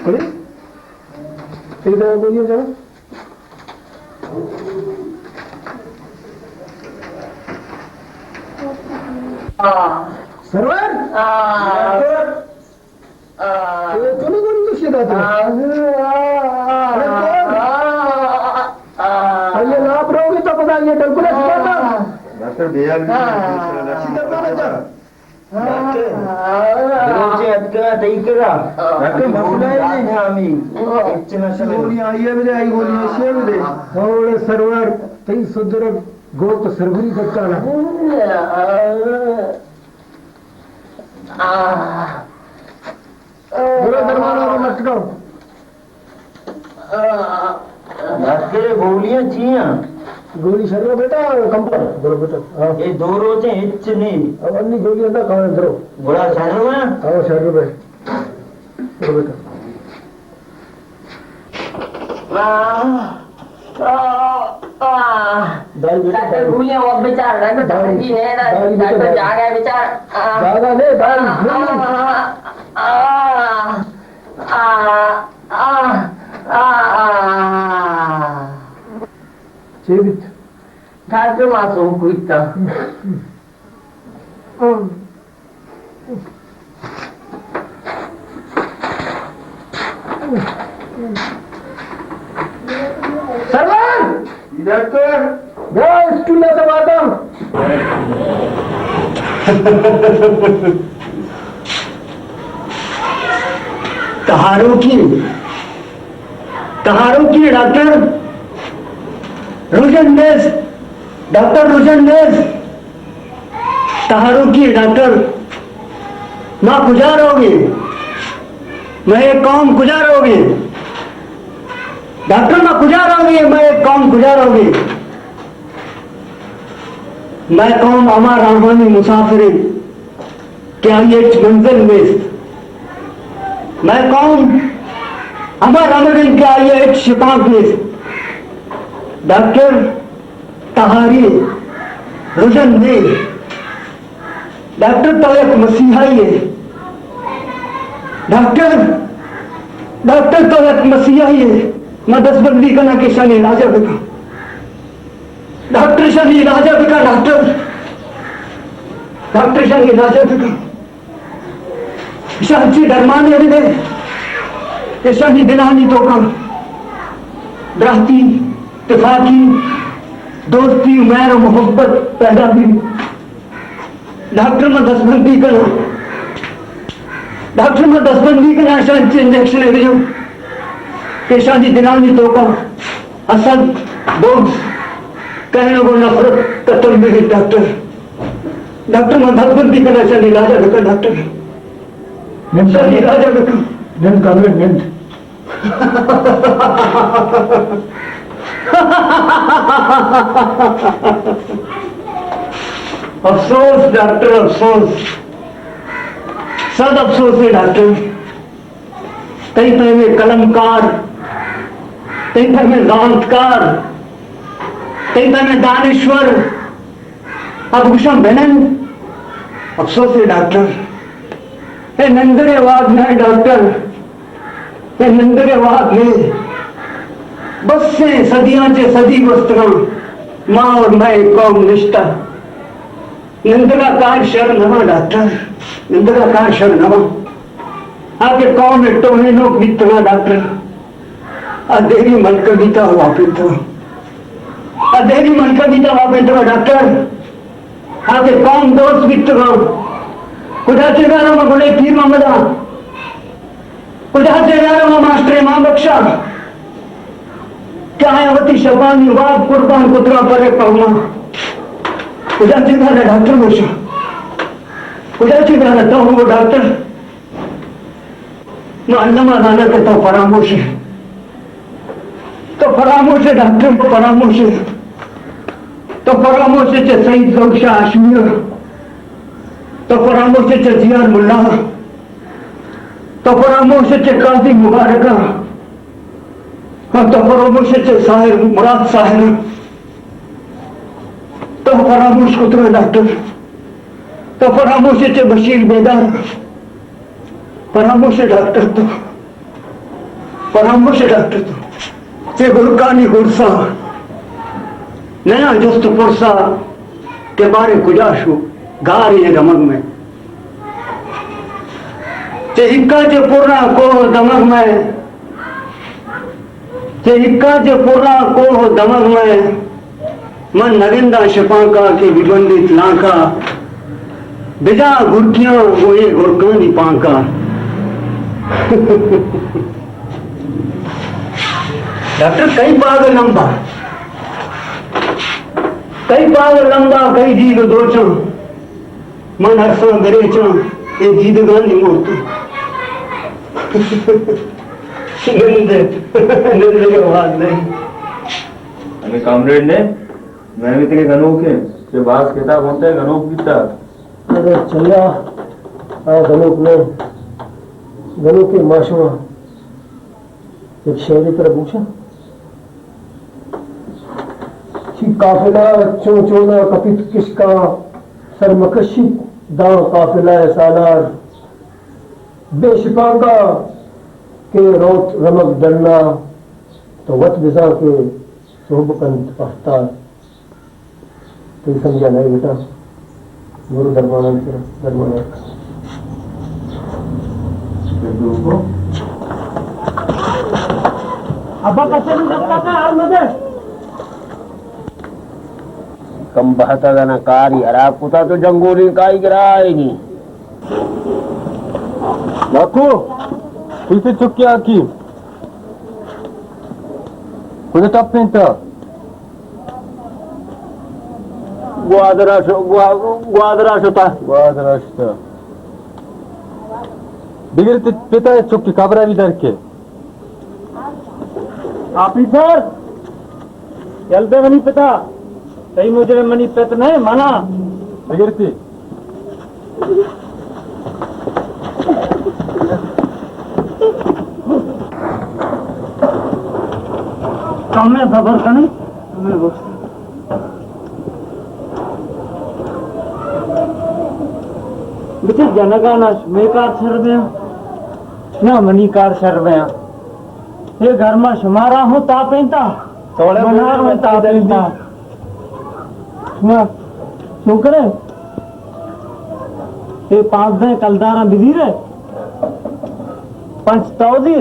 बोले तेरी दवा बोलिए जरा सरवर ये कोनी कोनी तो शेदा था ये लाभ रहोगे तो पता ये डरकुला सिखाता डॉक्टर बेयाल रोजे अटका तईकरा डॉक्टर मसला है आमी इतना गोलियां आई है मेरे आई गोलियां शेर दे थोड़े सरवर तई सुधर गो तो सरवरी दक्काना बोलो दरबार और मत करो डॉक्टर गोलियां जिया गोली शरीर बेटा कंपर बोलो बेटा हां ये दो रोजे हिच नहीं अब अन्नी गोली अंदर खाओ अंदर बड़ा शहर में आओ शरीर पे बोलो बेटा डॉक्टर गोलियां वो बेचारा डॉक्टर दादी ने डॉक्टर जागा बेचारा जागा ले दाल Çevit. डॉक्टर मासूम कुछ सरवर डॉक्टर बस चूल्हा दबाता हूं। तहारों की डॉक्टर रोशननेस, डॉक्टर रोशननेस, तहारों की डॉक्टर माँ गुजारोगे, मैं एक कौम गुजारोगे, डॉक्टर माँ गुजारोगे, मैं एक कौम गुजारोगे, मैं कौम अमर रहमानी मुसाफिर क्या ये मंजिल में, मैं कौम अमर अमरिन क्या ये शिकाक में, डॉक्टर तहारी रुजन ने, डॉक्टर तो एक मसीहाई है, डॉक्टर तो एक मसीहाई है, मैं दसबंदी करना के शनि राजा बिका, डॉक्टर शनि राजा बिका, डॉक्टर शनि राजा बिका, शांति डरमाने दे कि शनि दिलानी तो का दराती इत्तेफाकी दोस्ती उमैर और मोहब्बत पैदा भी, डॉक्टर में दसबंदी करो, डॉक्टर में दसबंदी करना शांति इंजेक्शन है जो कि शादी दिलानी तो का असल बोझ कहने को नफरत कत्ल में, डॉक्टर में दसबंदी करना शनि राजा बिका, डॉक्टर शनि राजा बिका, निंद कामरेड निंद। अफसोस डॉक्टर, अफसोस, सद अफसोस है डॉक्टर, कई तरह में कलमकार, कई तरह में जानकार, कई तरह में दानिश्वर, अब गुशम बेनन अफसोस है डॉक्टर, ये नंदरे वाद में डॉक्टर, ये नंदरे वाद में बस से सदियां से सदी वस्त्र माँ और मैं कौम निष्ठा, निंदरा कार शर नवा डॉक्टर, निंदरा कार शर नवा आगे कौम टोने नो मित्रा डॉक्टर, अधेरी मन कविता वापित, अधेरी मन कविता वापित डॉक्टर, आगे कौम दोस्त मित्र कुदा चेगारो में बोले पीर मामला, कुदा चेगारो में मास्टर मां बख्शा, क्या है अवती शबानी वाद कुर्बान कुतरा परे पहुना, कुदा चेगारा डॉक्टर बख्शा, कुदा चेगारा तो वो डॉक्टर मैं अन्नमा दाना करता परामर्श है, तो परामर्श है डॉक्टर को परामर्श है, तो परामर्श है सईद जोक्षा आशमीर, तो परामर्श है जियार मुल्ला, तो परामर्श है काजी मुबारका, तो परामर्श है साहिर मुराद साहिर, तो परामर्श कुतरा डॉक्टर, तो परामर्श है बशीर बेदार, परामर्श डॉक्टर तो परामर्श डॉक्टर तो गुरकानी गुरसा नया जोस्त पुरसा के बारे गुजाशु गार ये दमक में हिक्का जो पूरा को दमक में, हिक्का जो पूरा को दमक में मन नगिंदा शपाका के विबंधित लाका बिजा गुरकियां वो ये गुरकानी पाका डॉक्टर कई पाग लंबा, कई जीद दोचा मन हरसा गरेचा ये जीद गांधी मूर्ति निंद के बाद नहीं अरे कामरेड ने मैं भी तेरे गनों के बात किताब होता है गनों की किताब। अरे चलिया गनों के माशुआ एक शेर की तरह पूछा कि काफिला चोचोना कपित किसका सरमकशी दां काफिला सालार बेशिपांगा के रोत रमक डरना तो वत बिजा के सोहबकंत पहता, तो समझा नहीं बेटा गुरु धर्मानंद अब्बा कैसे नहीं सकता था और मुझे कम बहता था ना कारी हरा कुता तो जंगोली का ही गिराए नहीं बाकू फिर से चुप क्या की कुछ टप पेंटा ग्वादराश होता बिगड़ पिता है चुप की काबरा भी डर के ऑफिसर जल्दे मनी पिता सही मुझे मनी पित नहीं माना बिगड़ती कम में खबर कनी बेटे जनगाना मेकार सर्वे ना मनीकार सर्वे ये घर में शुमारा हूँ तापेंता थोड़े मनार में तापेंता ना शुक्र ये 5 दिन कलदारा बिजी रे पंच तौदी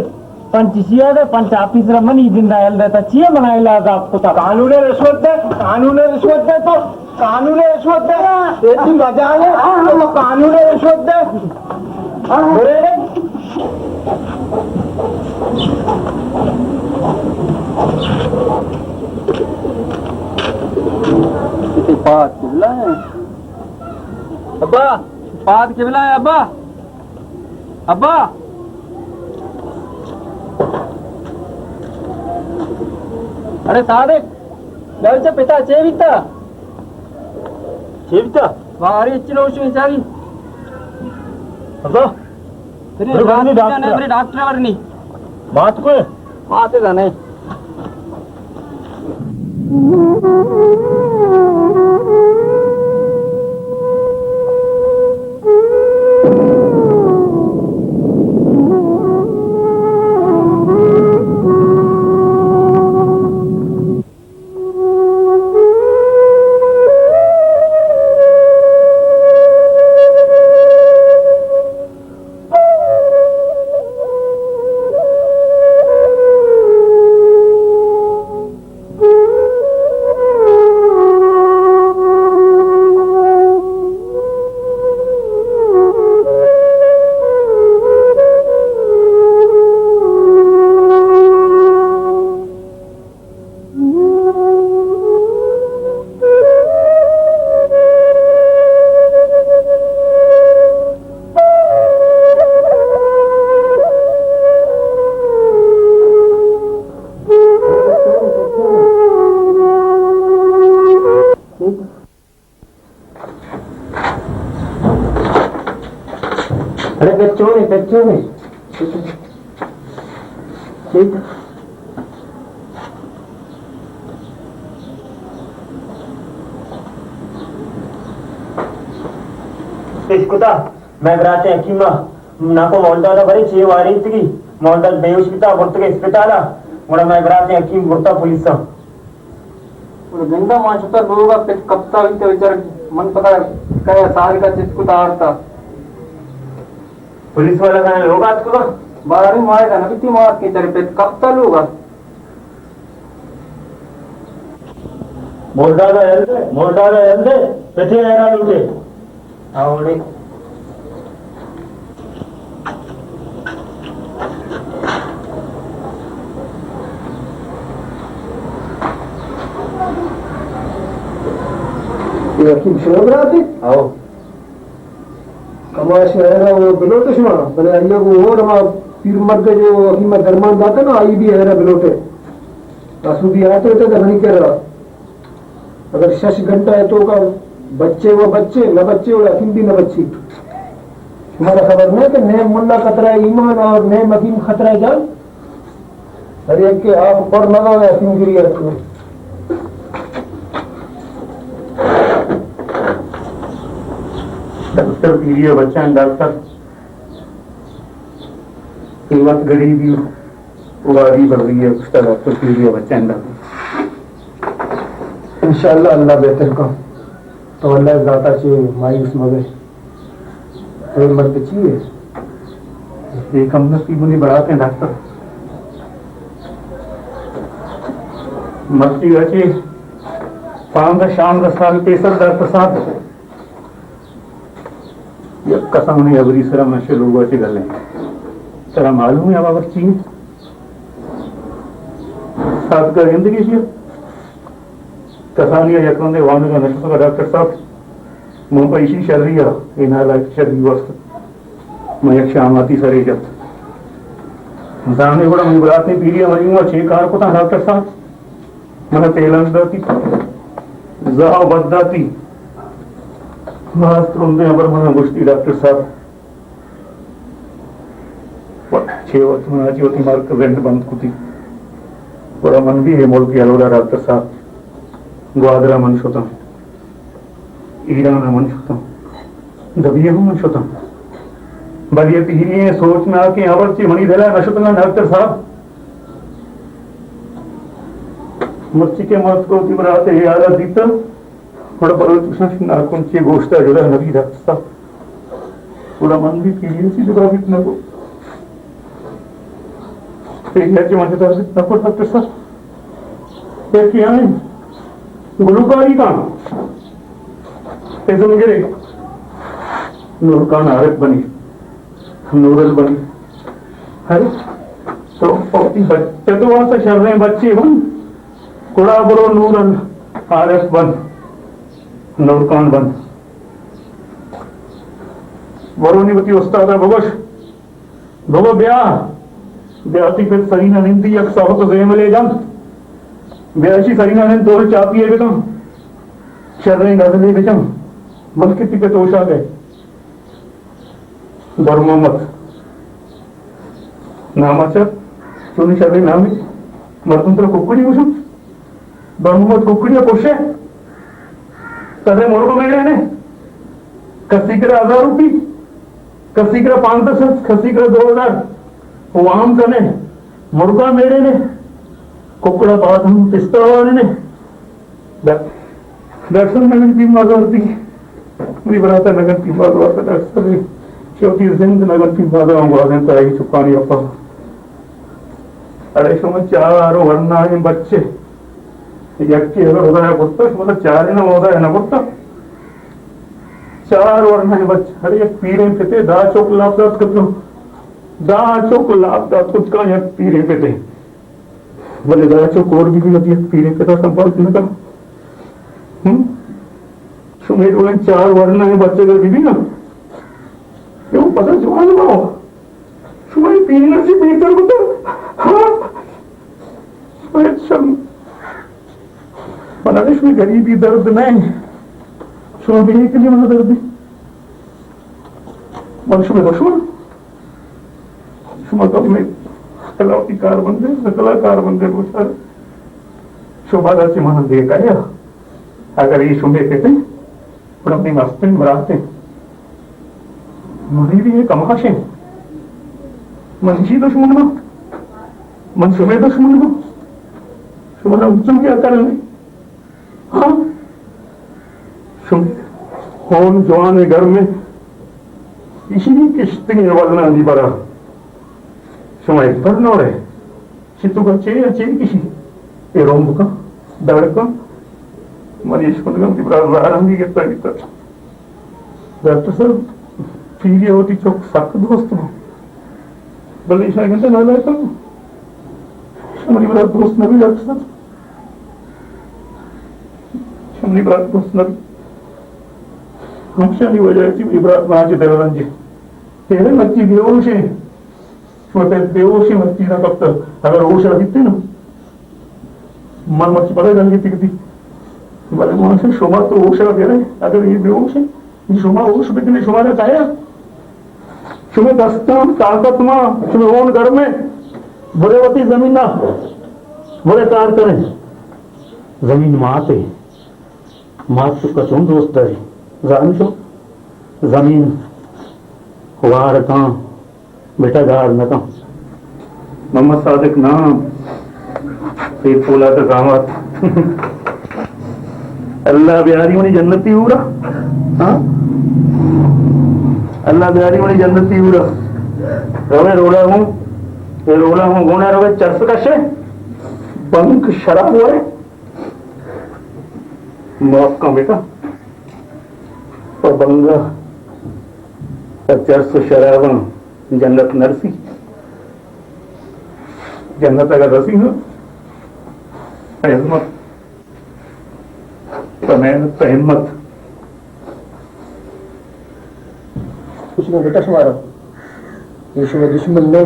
पंच सिया दे पंच ऑफिस रे मनी जिंदा हेल देता चिया बनाए लागा आपको ता कानून रिश्वत दे तो कानून रिश्वत दे ऐसी मजा है तो कानून रिश्वत दे बोले पात किबला है अब्बा पात किबला है अब्बा अब्बा अरे सादिक गलचे पिता चेविता वारी इच्छिलो उसी चावी अब्बा डॉक्टर वरनी बात को माते जाने बच्चों में ठीक है इसकुता मैं बराते हकीमा नाको मोल्डा बरी छे वारी थी मोल्डा बेहोश पिता गुर्त के अस्पताल मोड़ा मैं बराते हकीम गुर्ता पुलिस और गंगा माचता लोगा पे कप्ता भी विचार मन पता क्या साल का चिस्कुता आरता पुलिस वाला कहाँ लोग आज को बारी मारेगा ना कितनी मार के तेरे पे कप्ता लोगा मोल्डा दे पेटे ऐरा लूटे आवड़े ये हकीम शोर आते आओ कमाश है वो बिलोटे शुमा भले अल्लाह को और हम पीर मर के जो हकीम दरमान जाता ना आई भी है बिलोटे आंसू भी आते होते तो नहीं कर रहा अगर 6 घंटा है तो का बच्चे वो बच्चे न बच्चे और हकीम भी न बच्ची हमारा खबर नहीं कि नए मुल्ला खतरा है ईमान और नए हकीम खतरा है जान हर एक के आप पर न लगा हकीम गिरी है डॉक्टर पीरियो बच्चा डॉक्टर कीमत गरीबी उगारी बढ़ रही है उसका डॉक्टर पीरियो बच्चा इंशाल्लाह अल्लाह बेहतर का तो अल्लाह जाता चाहिए मायूस मगे कोई मर्द चाहिए एक हम नसीब मुनि बढ़ाते हैं डॉक्टर मस्ती अच्छी 5 शाम 10 साल 63 डॉक्टर साहब ये कसम नहीं अबरी सर नशे लोग अच्छी गल है तेरा मालूम है अब चीज साथ का जिंदगी से कसानिया यकम दे वाने का नशा का डॉक्टर साहब मुंह पर इसी चल रही है इन हालात शरीर वस्त मैं एक शाम आती सर जब सामने बड़ा मुझे बात नहीं पीड़ी हमारी उम्र 6 कार को था डॉक्टर साहब मैंने तेलंग दाती जाओ बददाती मास्टर उनने अबर मना गुश्ती डॉक्टर साहब 6 वर्ष में आज होती मार कर रेंट बंद कुती बड़ा मन भी है मोल की अलोरा डॉक्टर साहब ग्वादरा मन होता ईरान मन होता दबिए मन होता बलिए पीरिये सोच में आके यहाँ पर मनी दिला नशुतना डॉक्टर साहब मच्छी के मत को तिमराते यार दीता थोड़ा पर्वत नाकुन ची गोष्ट जुड़ा नबी डॉक्टर साहब पूरा मन भी पीरिये सी जुड़ा इतना को याची माझ्या तर नको डॉक्टर साहब ते क्या है गुलुकारी का ते सुन गिरे नूर खान आरिफ बनी नूरल बनी अरे तो बच्चे तो वहां से चल रहे हैं बच्चे बन कुड़ा बरो नूरल आरिफ बन नूर खान बन बरोनी बती उस्ताद भगोश भगो ब्याह ब्याती फिर सरीना निंदी एक साहब तो जेम ले जम ब्याशी सरीना ने दो चापी है बेटम चल रहे गजले बेटम बल्कि पे तोश आ गए दर मोहम्मद नामाचा चुनी चल रही नामी मरतुंत्र कुकड़ी कुछ दर मोहम्मद कुकड़ी पोषे तदे मोर को मेरे ने कसी कर 1000 रुपये कसी कर 500 कसी कर 2000 वाम कने मुर्गा मेरे ने कुकड़ा बात हम पिस्ता वाले ने दर्शन नगर की माधवती मेरी बराता नगर की माधवता दर्शन चौथी जिंद नगर की माधव ताई चुपानी अपा अरे समय 4 वरना है बच्चे यक्की अगर होता है पुस्तक मतलब 4 ना होता है ना पुस्तक 4 वरना है बच्चे अरे एक पीरे पे दा चौक लाभदात कर लो दाचो को लाभदात कुछ का यहाँ पीरे पे थे बोले दाचो को और भी होती है पीरे पे था संपर्क न करो सुमेर बोले 4 वरना है बच्चे का बीबी ना क्यों पता जवान ना हो सुमेर पीने से बेहतर बता हाँ सुमेर सब बनादेश में गरीबी दर्द नहीं सुमेर के लिए मतलब दर्द मनुष्य में दुश्मन में कलाकार बनते कलाकार बनते वो सर शोभा से मन देखा है अगर ये शुभे कहते और अपनी मस्ती में बनाते मरी भी एक अमाशे मनशी दुश्मन हो मन शुभे दुश्मन हो शुभा उत्तम क्या कर हाँ शुभ कौन जवान घर में इसी किश्ती वलना नहीं बड़ा समय पर नोड़े चित्तू का चे किसी ये रोम का दड़ का मनीष को निगम की प्रारंभी के तरीका डॉक्टर साहब फिर होती चौक सख्त दोस्त हो बल्कि शायद घंटे ना लाए तो हमारी बड़ा दोस्त नबी डॉक्टर साहब हमारी बड़ा दोस्त नबी हमसे नहीं वजह थी इब्राहिम आज देवरन जी तेरे बच्ची बेहोश है बेहोशी मस्ती ना कब तक अगर होश रहती ना मन मच्छी पता गंगी दिखती बड़े वहां से शोभा तो होश आ गया अगर ये बेहोश है ये शोभा होश पे कितने शोभा रहता है तुम्हें दस्ता ताकत मां तुम्हें ओन घर में बुरेवती जमीन ना बुरे कार करें जमीन माते मात का चुन दोस्त है जान सो जमीन वार कहां बेटा गार न कहां मोहम्मद सादिक नाम फिर फूला का कामत अल्लाह बिहारी मनी जन्नती उड़ा हाँ अल्लाह बिहारी मनी जन्नती उड़ा रवे रोला हूँ ये रोला हूँ गोना रवे चर्स कशे बंक शराब हुआ है माफ का बेटा और बंगा और चर्स शराब जन्नत नरसी जन्नत अगर रसी हो हिम्मत मेहनत हिम्मत कुछ नहीं बेटा तुम्हारा यीशु में दुश्मन ने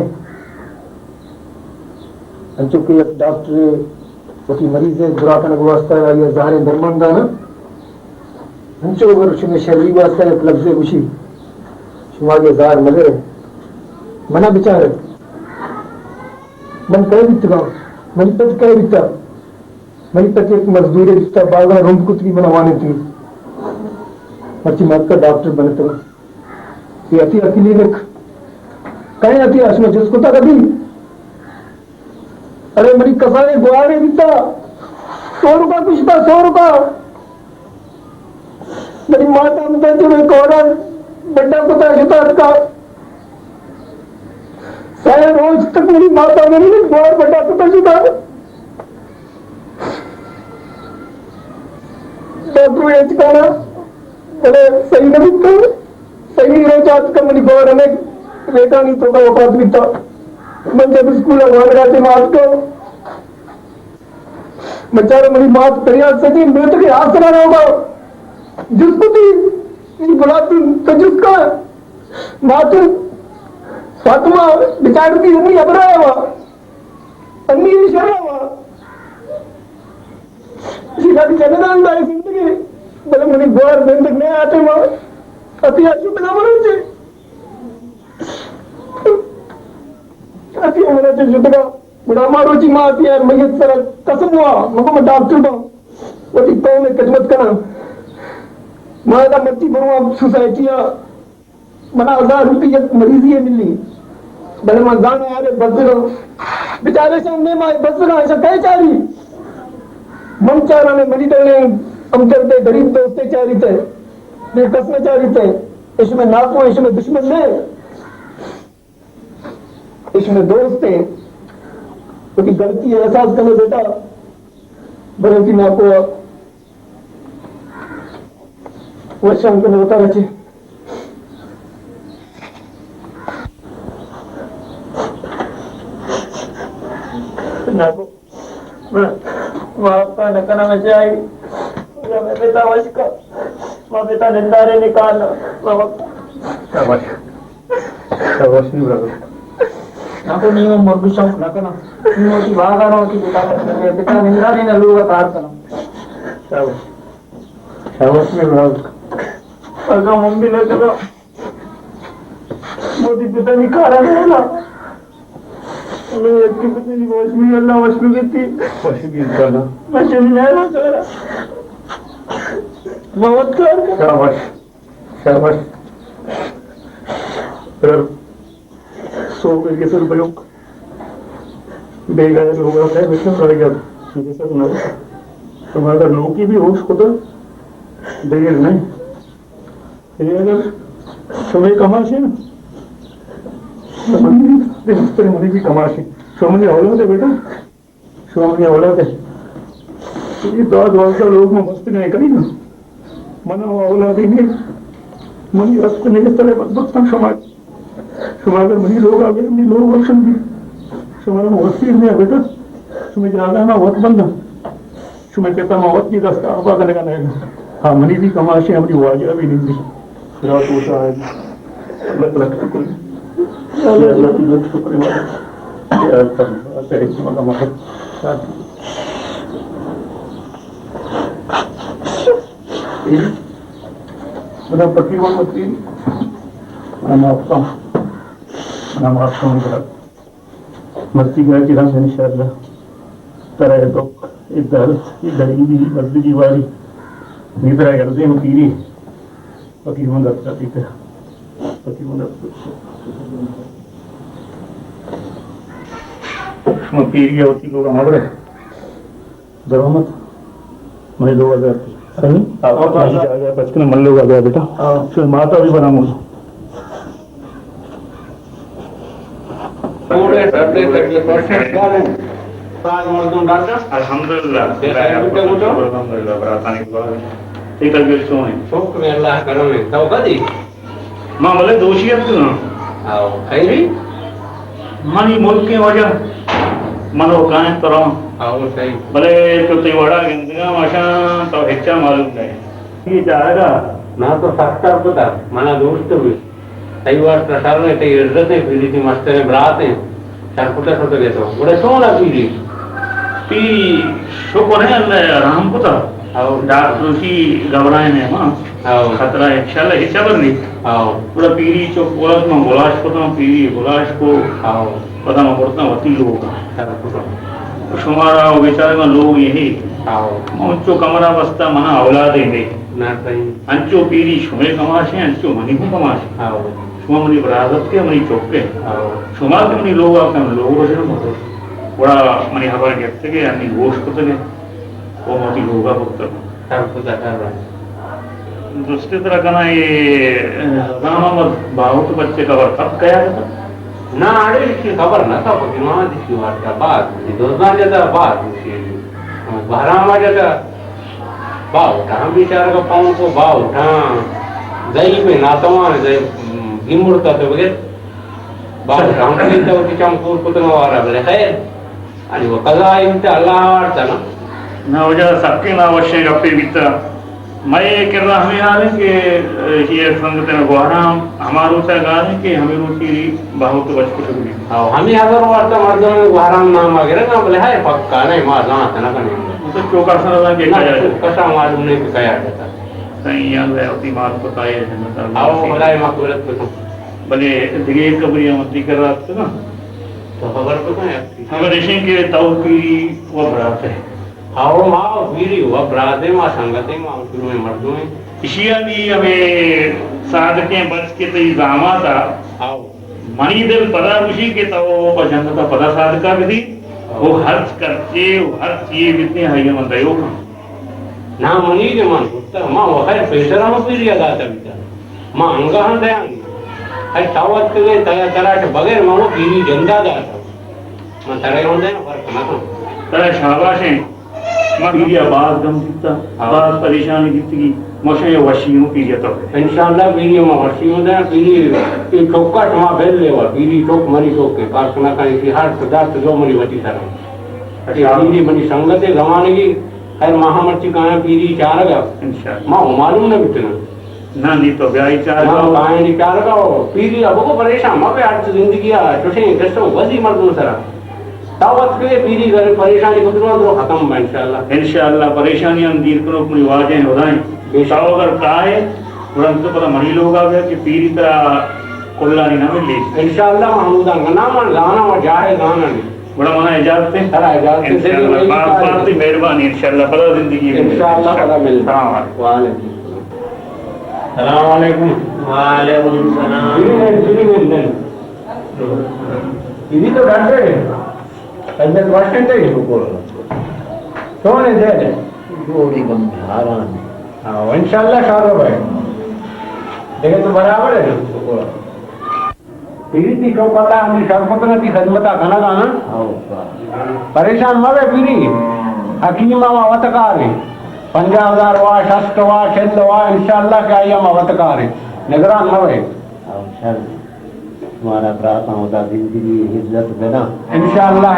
चूंकि एक डॉक्टर की मरीज है दुराकन वास्ता है ज़ाहिर दरमंदा ना हंचो अगर उसमें शरीर वास्ता है लफ्ज़ खुशी शुमार ज़ाहिर मगर मना बेचारे मन कह बिता मनी पत कह बिता मनी पत एक मजदूर बिता बागा रूम कुतरी बनवाने थी मर्ची मत का डॉक्टर बनते ये अति अकेली रख कहीं अति असमझ उसको तो कभी अरे मेरी कसारे गुआरे बिता 100 रुपया कुछ था 100 रुपया मेरी माता में जो मैं कोड़ा बड़ा पता जुता का सारे रोज तक मेरी माता मेरी गुआर बड़ा पता जुता डॉक्टर ये चिकाना बोले सही नहीं तो सही रोज आज का मेरी गुआर हमें बेटा नहीं तो का औकात बिता मैं जब स्कूल अगवान रहते मात को बेचारा मेरी मात फरियाद सकी मैं तो क्या हाथ रहा होगा जिसको थी बुलाती तो जिसका मात फातिमा बेचारी की अम्मी अबरा हुआ अम्मी शरा हुआ सीधा की जन्नत है जिंदगी बोले मेरी गोर जिंदगी नहीं आते मां अति अच्छी बना बोलो अति हमारा जो जुटगा बड़ा मारो जी माँ आती है मैं सर कसम हुआ मको मैं डॉक्टर हूँ वो ती कौन है खिदमत करना मैं का मर्जी बनूँ अब सोसाइटिया मना 1000 रुपये मरीजी है मिली भले मैं गाना आ रहे बस रहो बेचारे से मैं माँ बस रहा ऐसा कहे चारी मन चारा ने मरी डरने हम करते गरीब दोस्ते चारी थे मैं कसने चारी थे इसमें नाको इसमें दुश्मन ने इसमें दोस्त थे क्योंकि गलती एहसास करने बेटा बड़े की नाको वो शाम को होता रहे नाको आपका नकना में जाए मैं बेटा वश का माँ बेटा निंदारे निकाल शाबाश शाबाश नहीं बराबर नाको नियम मुर्गी शौक नकना मोटी भागा नो की बेटा निंदारे न लूगा तार करना शाबाश शाबाश नहीं बराबर अगर मम्मी ने कहा मोदी पिता नहीं खा रहा है ना मैं एक की पत्नी की वशमी अल्लाह वशमी की थी वशमी करना मैं चली जाए ना चला बहुत कर शाबाश शाबाश अगर 100 के सर प्रयोग बेगा लोग है बेटा रह गया मुझे सर ना तो अगर लोग की भी होश खुद देर नहीं ये अगर समय कमाशे ना मनी भी कमाशे सोमनी औलाद है बेटा सोमनी औलाद है ये दाद वालता लोग में मस्ती नहीं करी ना मना औलाद ही नहीं मनी रस्त नहीं तरह बदबख्ता समाज समागर मनी लोग आगे मनी लोग वर्षन भी समारा वसीर नहीं है बेटा तुम्हें ज्यादा ना वत बंद तुम्हें कहता मौत की दस्ता आपा करने का नहीं हाँ मनी भी कमाशे हमारी वाजिया भी नहीं दी रात होता है अलग अलग शुक्र अलग शुक्र बड़ा प्रतिवन मती नाम आपका मस्ती गया कि रंग इंशाअल्लाह तरह तो इधर गरीबी बदगी वाली निद्रा करते हैं पीरी पकी मदद करती थे पकी मदद पीरी होती लोग हमारे दरोमत मैं लोग अगर सही बचपन मन लोग आ गया बेटा फिर माता भी बना मुझे पूरे सर्दे तक प्रोसेस डालें आज मर्दों डॉक्टर अल्हम्दुलिल्लाह अल्हम्दुलिल्लाह बरातानी को ठीक है बिल्कुल है शुक्र अल्लाह करो में तो कदी मां बोले दोषियत ना आओ खैरी मनी मुल्क के वजह मनो काहे करो आओ सही भले चुती वड़ा गिंदगा माशा तो हिच्चा मालूम नहीं ये जाएगा ना तो सख्तर पता मना दोस्त भी कई बार प्रसार में कई इज्जत है पीली थी मस्त है बरात है चार फुटा छोटे गए तो बड़े सोना पीली पी शुक्र है अल्लाह आराम को था आओ डॉक्टर की घबराए ने मां आओ खतरा है इंशाल्लाह हिच्चा पर नहीं आओ पूरा पीरी चौक बोला मैं बुलाश को तो पीरी बुलाश को आओ पता मैं पड़ता वती लोगों का चार फुटा शुमारा बेचारे में लोग यही आओ मुंचो कमरा बस्ता मना औलाद है ना सही अंचो पीरी शुमे कमाशे अंचो मनी को कमाशे आओ शुमा मनी बरादत के मनी चौके आओ शुमा के मनी लोग आपने लोग वजन मोटो बड़ा मनी हवा कहते के अन्नी गोश्त को तले वो मोटी लोगा पुत्र चार फुटा कर रहा दूसरी तरह का ना ये राम अहमद बाहुत बच्चे का वर्क अब गया था ना आड़े इसकी खबर ना था पर वहाँ जिसकी बात का बात दोस्तान जाता बात बारह में जाता बाव उठा बेचारा का पाँव को बाव उठा दही पे नातवान दही गिमुड़ता तो बगैर बाव उठा हम लेता होती चमकूर कुतना वाला बोले खैर आणि वो कदा इंत अल्लाह वार्ता ना वजह सबके ना अवश्य गप्पे बीता मैं ये कह रहा हमें आ रहे कि ये संगत में गुहाराम हमारो से गा रहे कि हमें रोटी बहुत बच कुछ भी हाँ हमें अगर वार्ता मर्दों में गुहाराम नाम वगैरह ना बोले है पक्का नहीं मार ना था ना तो चौका सर के कसा मालूम नहीं कि क्या जाता सही याद है उसी बात को ताये है मतलब आओ मलाई मकबूलत को भले दिगे कबरिया मत कर रहा था ना तो खबर को है अगर ऐसे के ताऊ की वो बरात है आओ माँ वीरी हुआ बराते माँ संगते माँ शुरू में मर्दों में इशिया भी हमें साधकें बच के तो जामा था आओ मनी दिल पता खुशी के तो पसंद था पता साधका भी थी वो खर्च करके वो हर चीज इतने हाई मन दयो ना मनी के मन होता माँ वो खैर पैसा ना पीरी अदा था बेचारा माँ अंगा हाँ दया है सावत के तया तरा के बगैर माँ वो पीरी जंदा दाता मैं तरे होंगे ना फर्क ना तो तरह शाबाश है माँ पीरी आवाज गम जीता आवाज परेशानी जीतगी मोशे वशियों पीरी तो इंशाल्लाह पीरी माँ वशी होता है पीरी ये चौकट माँ बेल लेवा पीरी चौक मनी चौक के पास ना कहीं की हर पदार्थ जो मनी वची सारा पीरी मनी संगत है जमाने की हर महामर्ची कहाँ पीरी चार गया इंशाल्लाह माँ मालूम न बितना ना नहीं तो ब्याही चार माँ कहाँ नहीं चार का पीरी अब को परेशान माँ पे आज जिंदगी चुशे कैसे बसी मर्दों सरा तावत के पीरी घर परेशानी गुजरवा तो खत्म है इंशाल्लाह परेशानियां दीर करो अपनी वाजें हो जाएं ताव अगर काहे तुरंत पता मनी लोग आ गया कि पीरी तरह कुल्ला नहीं ना मिली इंशाल्लाह महमूदा गाना गाना और जाहे गाना नहीं बड़ा मना इजाजत है सारा इजाजत इंशाल्लाह बात बात की मेहरबानी इंशाल्लाह पता जिंदगी में इंशाल्लाह पता मिलता सलाम वालेकुम वालेकुम सलाम ఇది तो डांटे अंदर वास्ते है इसको कौन है दे थोड़ी गंभारान हां इंशाल्लाह सारो भाई देखे तो बराबर है इसको पीरी थी को पता हमें सरपंच की खिदमत घना गाना परेशान मवे पीरी हकीमा वतकारी 50,000 वा 60 वा 6 वा इंशाल्लाह क्या ये वतकारी निगरान मवे हमारा प्रार्थना होता जिंदगी इज्जत देना इंशाल्लाह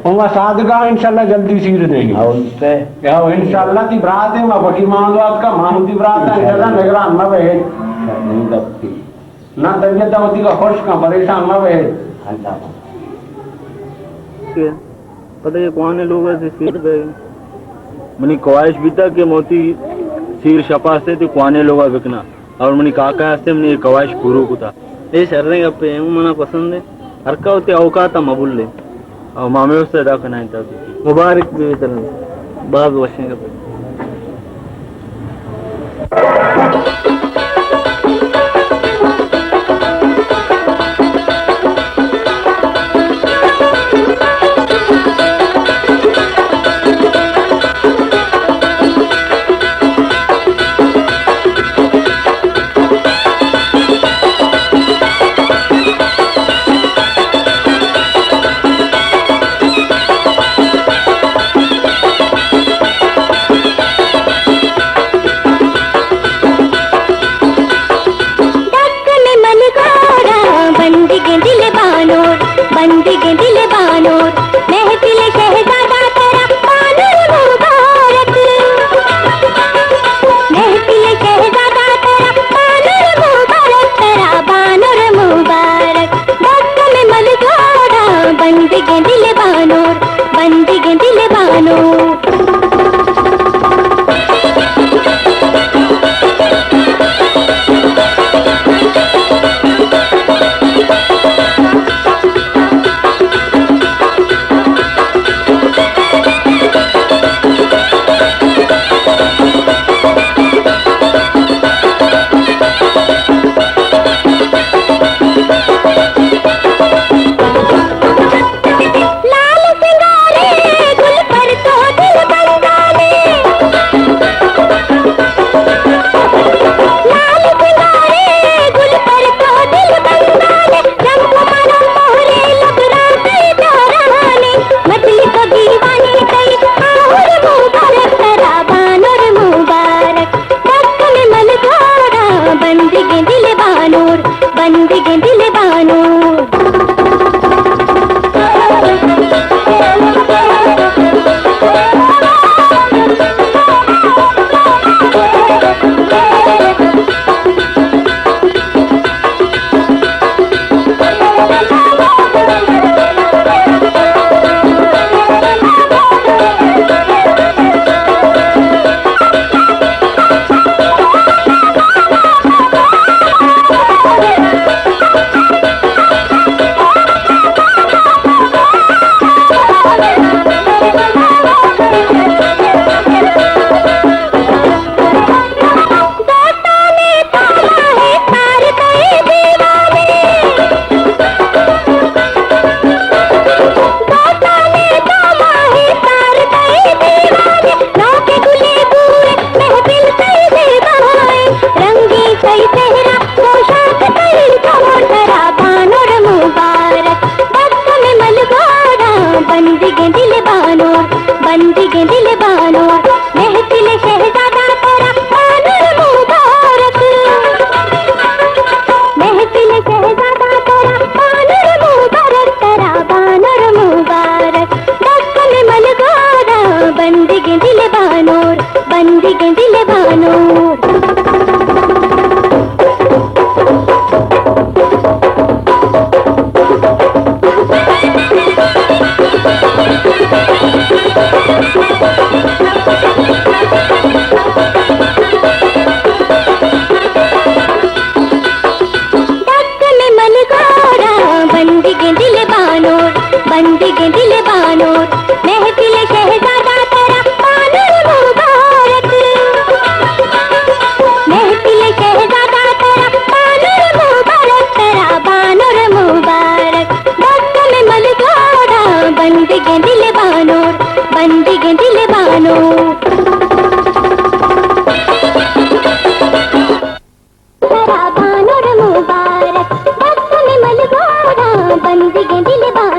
उनका सादगा इंशाल्लाह जल्दी सीर देंगे और उससे क्या इंशाल्लाह की बरात है वहाँ बड़ी मानवाद का मानती बरात है इंशाल्लाह निगरान मवे है नहीं दबती ना तबियत होती का खुश का परेशान मवे है पता है कौन है लोग ऐसे सीर गए मनी ख्वाहिश भी था कि मोती सीर शपा से तो कौन लोग बिकना और मनी काका से मनी ख्वाहिश पूरू को था ये शर्रे गप्पे मना पसंद है हर का होते औकात मबुल ले और मामे उससे अदा करना है मुबारक भी तरह बाद वशे गप्पे दिल बानोर बंदिगे दिल बानोर महफिल शहजादा तेरा बानर मुबारक महफिल शहजादा तेरा बानर मुबारक तेरा बानर मुबारक दस्त में मल जोड़ा बंदिगे दिल बानोर बंदिगे दिल बानोर बंदिगे दिल बानोर बंदिगे दिल बानोर बंदिगे दिल बानोर महफिल शहजादा तेरा बानर मुबारक महफिल शहजादा तेरा बानर मुबारक तेरा बानर मुबारक दस्त में मल गोरा बंदिगे दिल बानोर बंदिगे दिल बानोर बंदिगे दिल बानोर महफिल शहजादा तेरा बानर मुबारक महफिल शहजादा तेरा बानर मुबारक तेरा बानर मुबारक दस्त में मल जोड़ा बंदिगे दिल बानोर बंदिगे दिल बानोर तेरा बानर मुबारक दस्त में मल जोड़ा बंदिगे दिल बानोर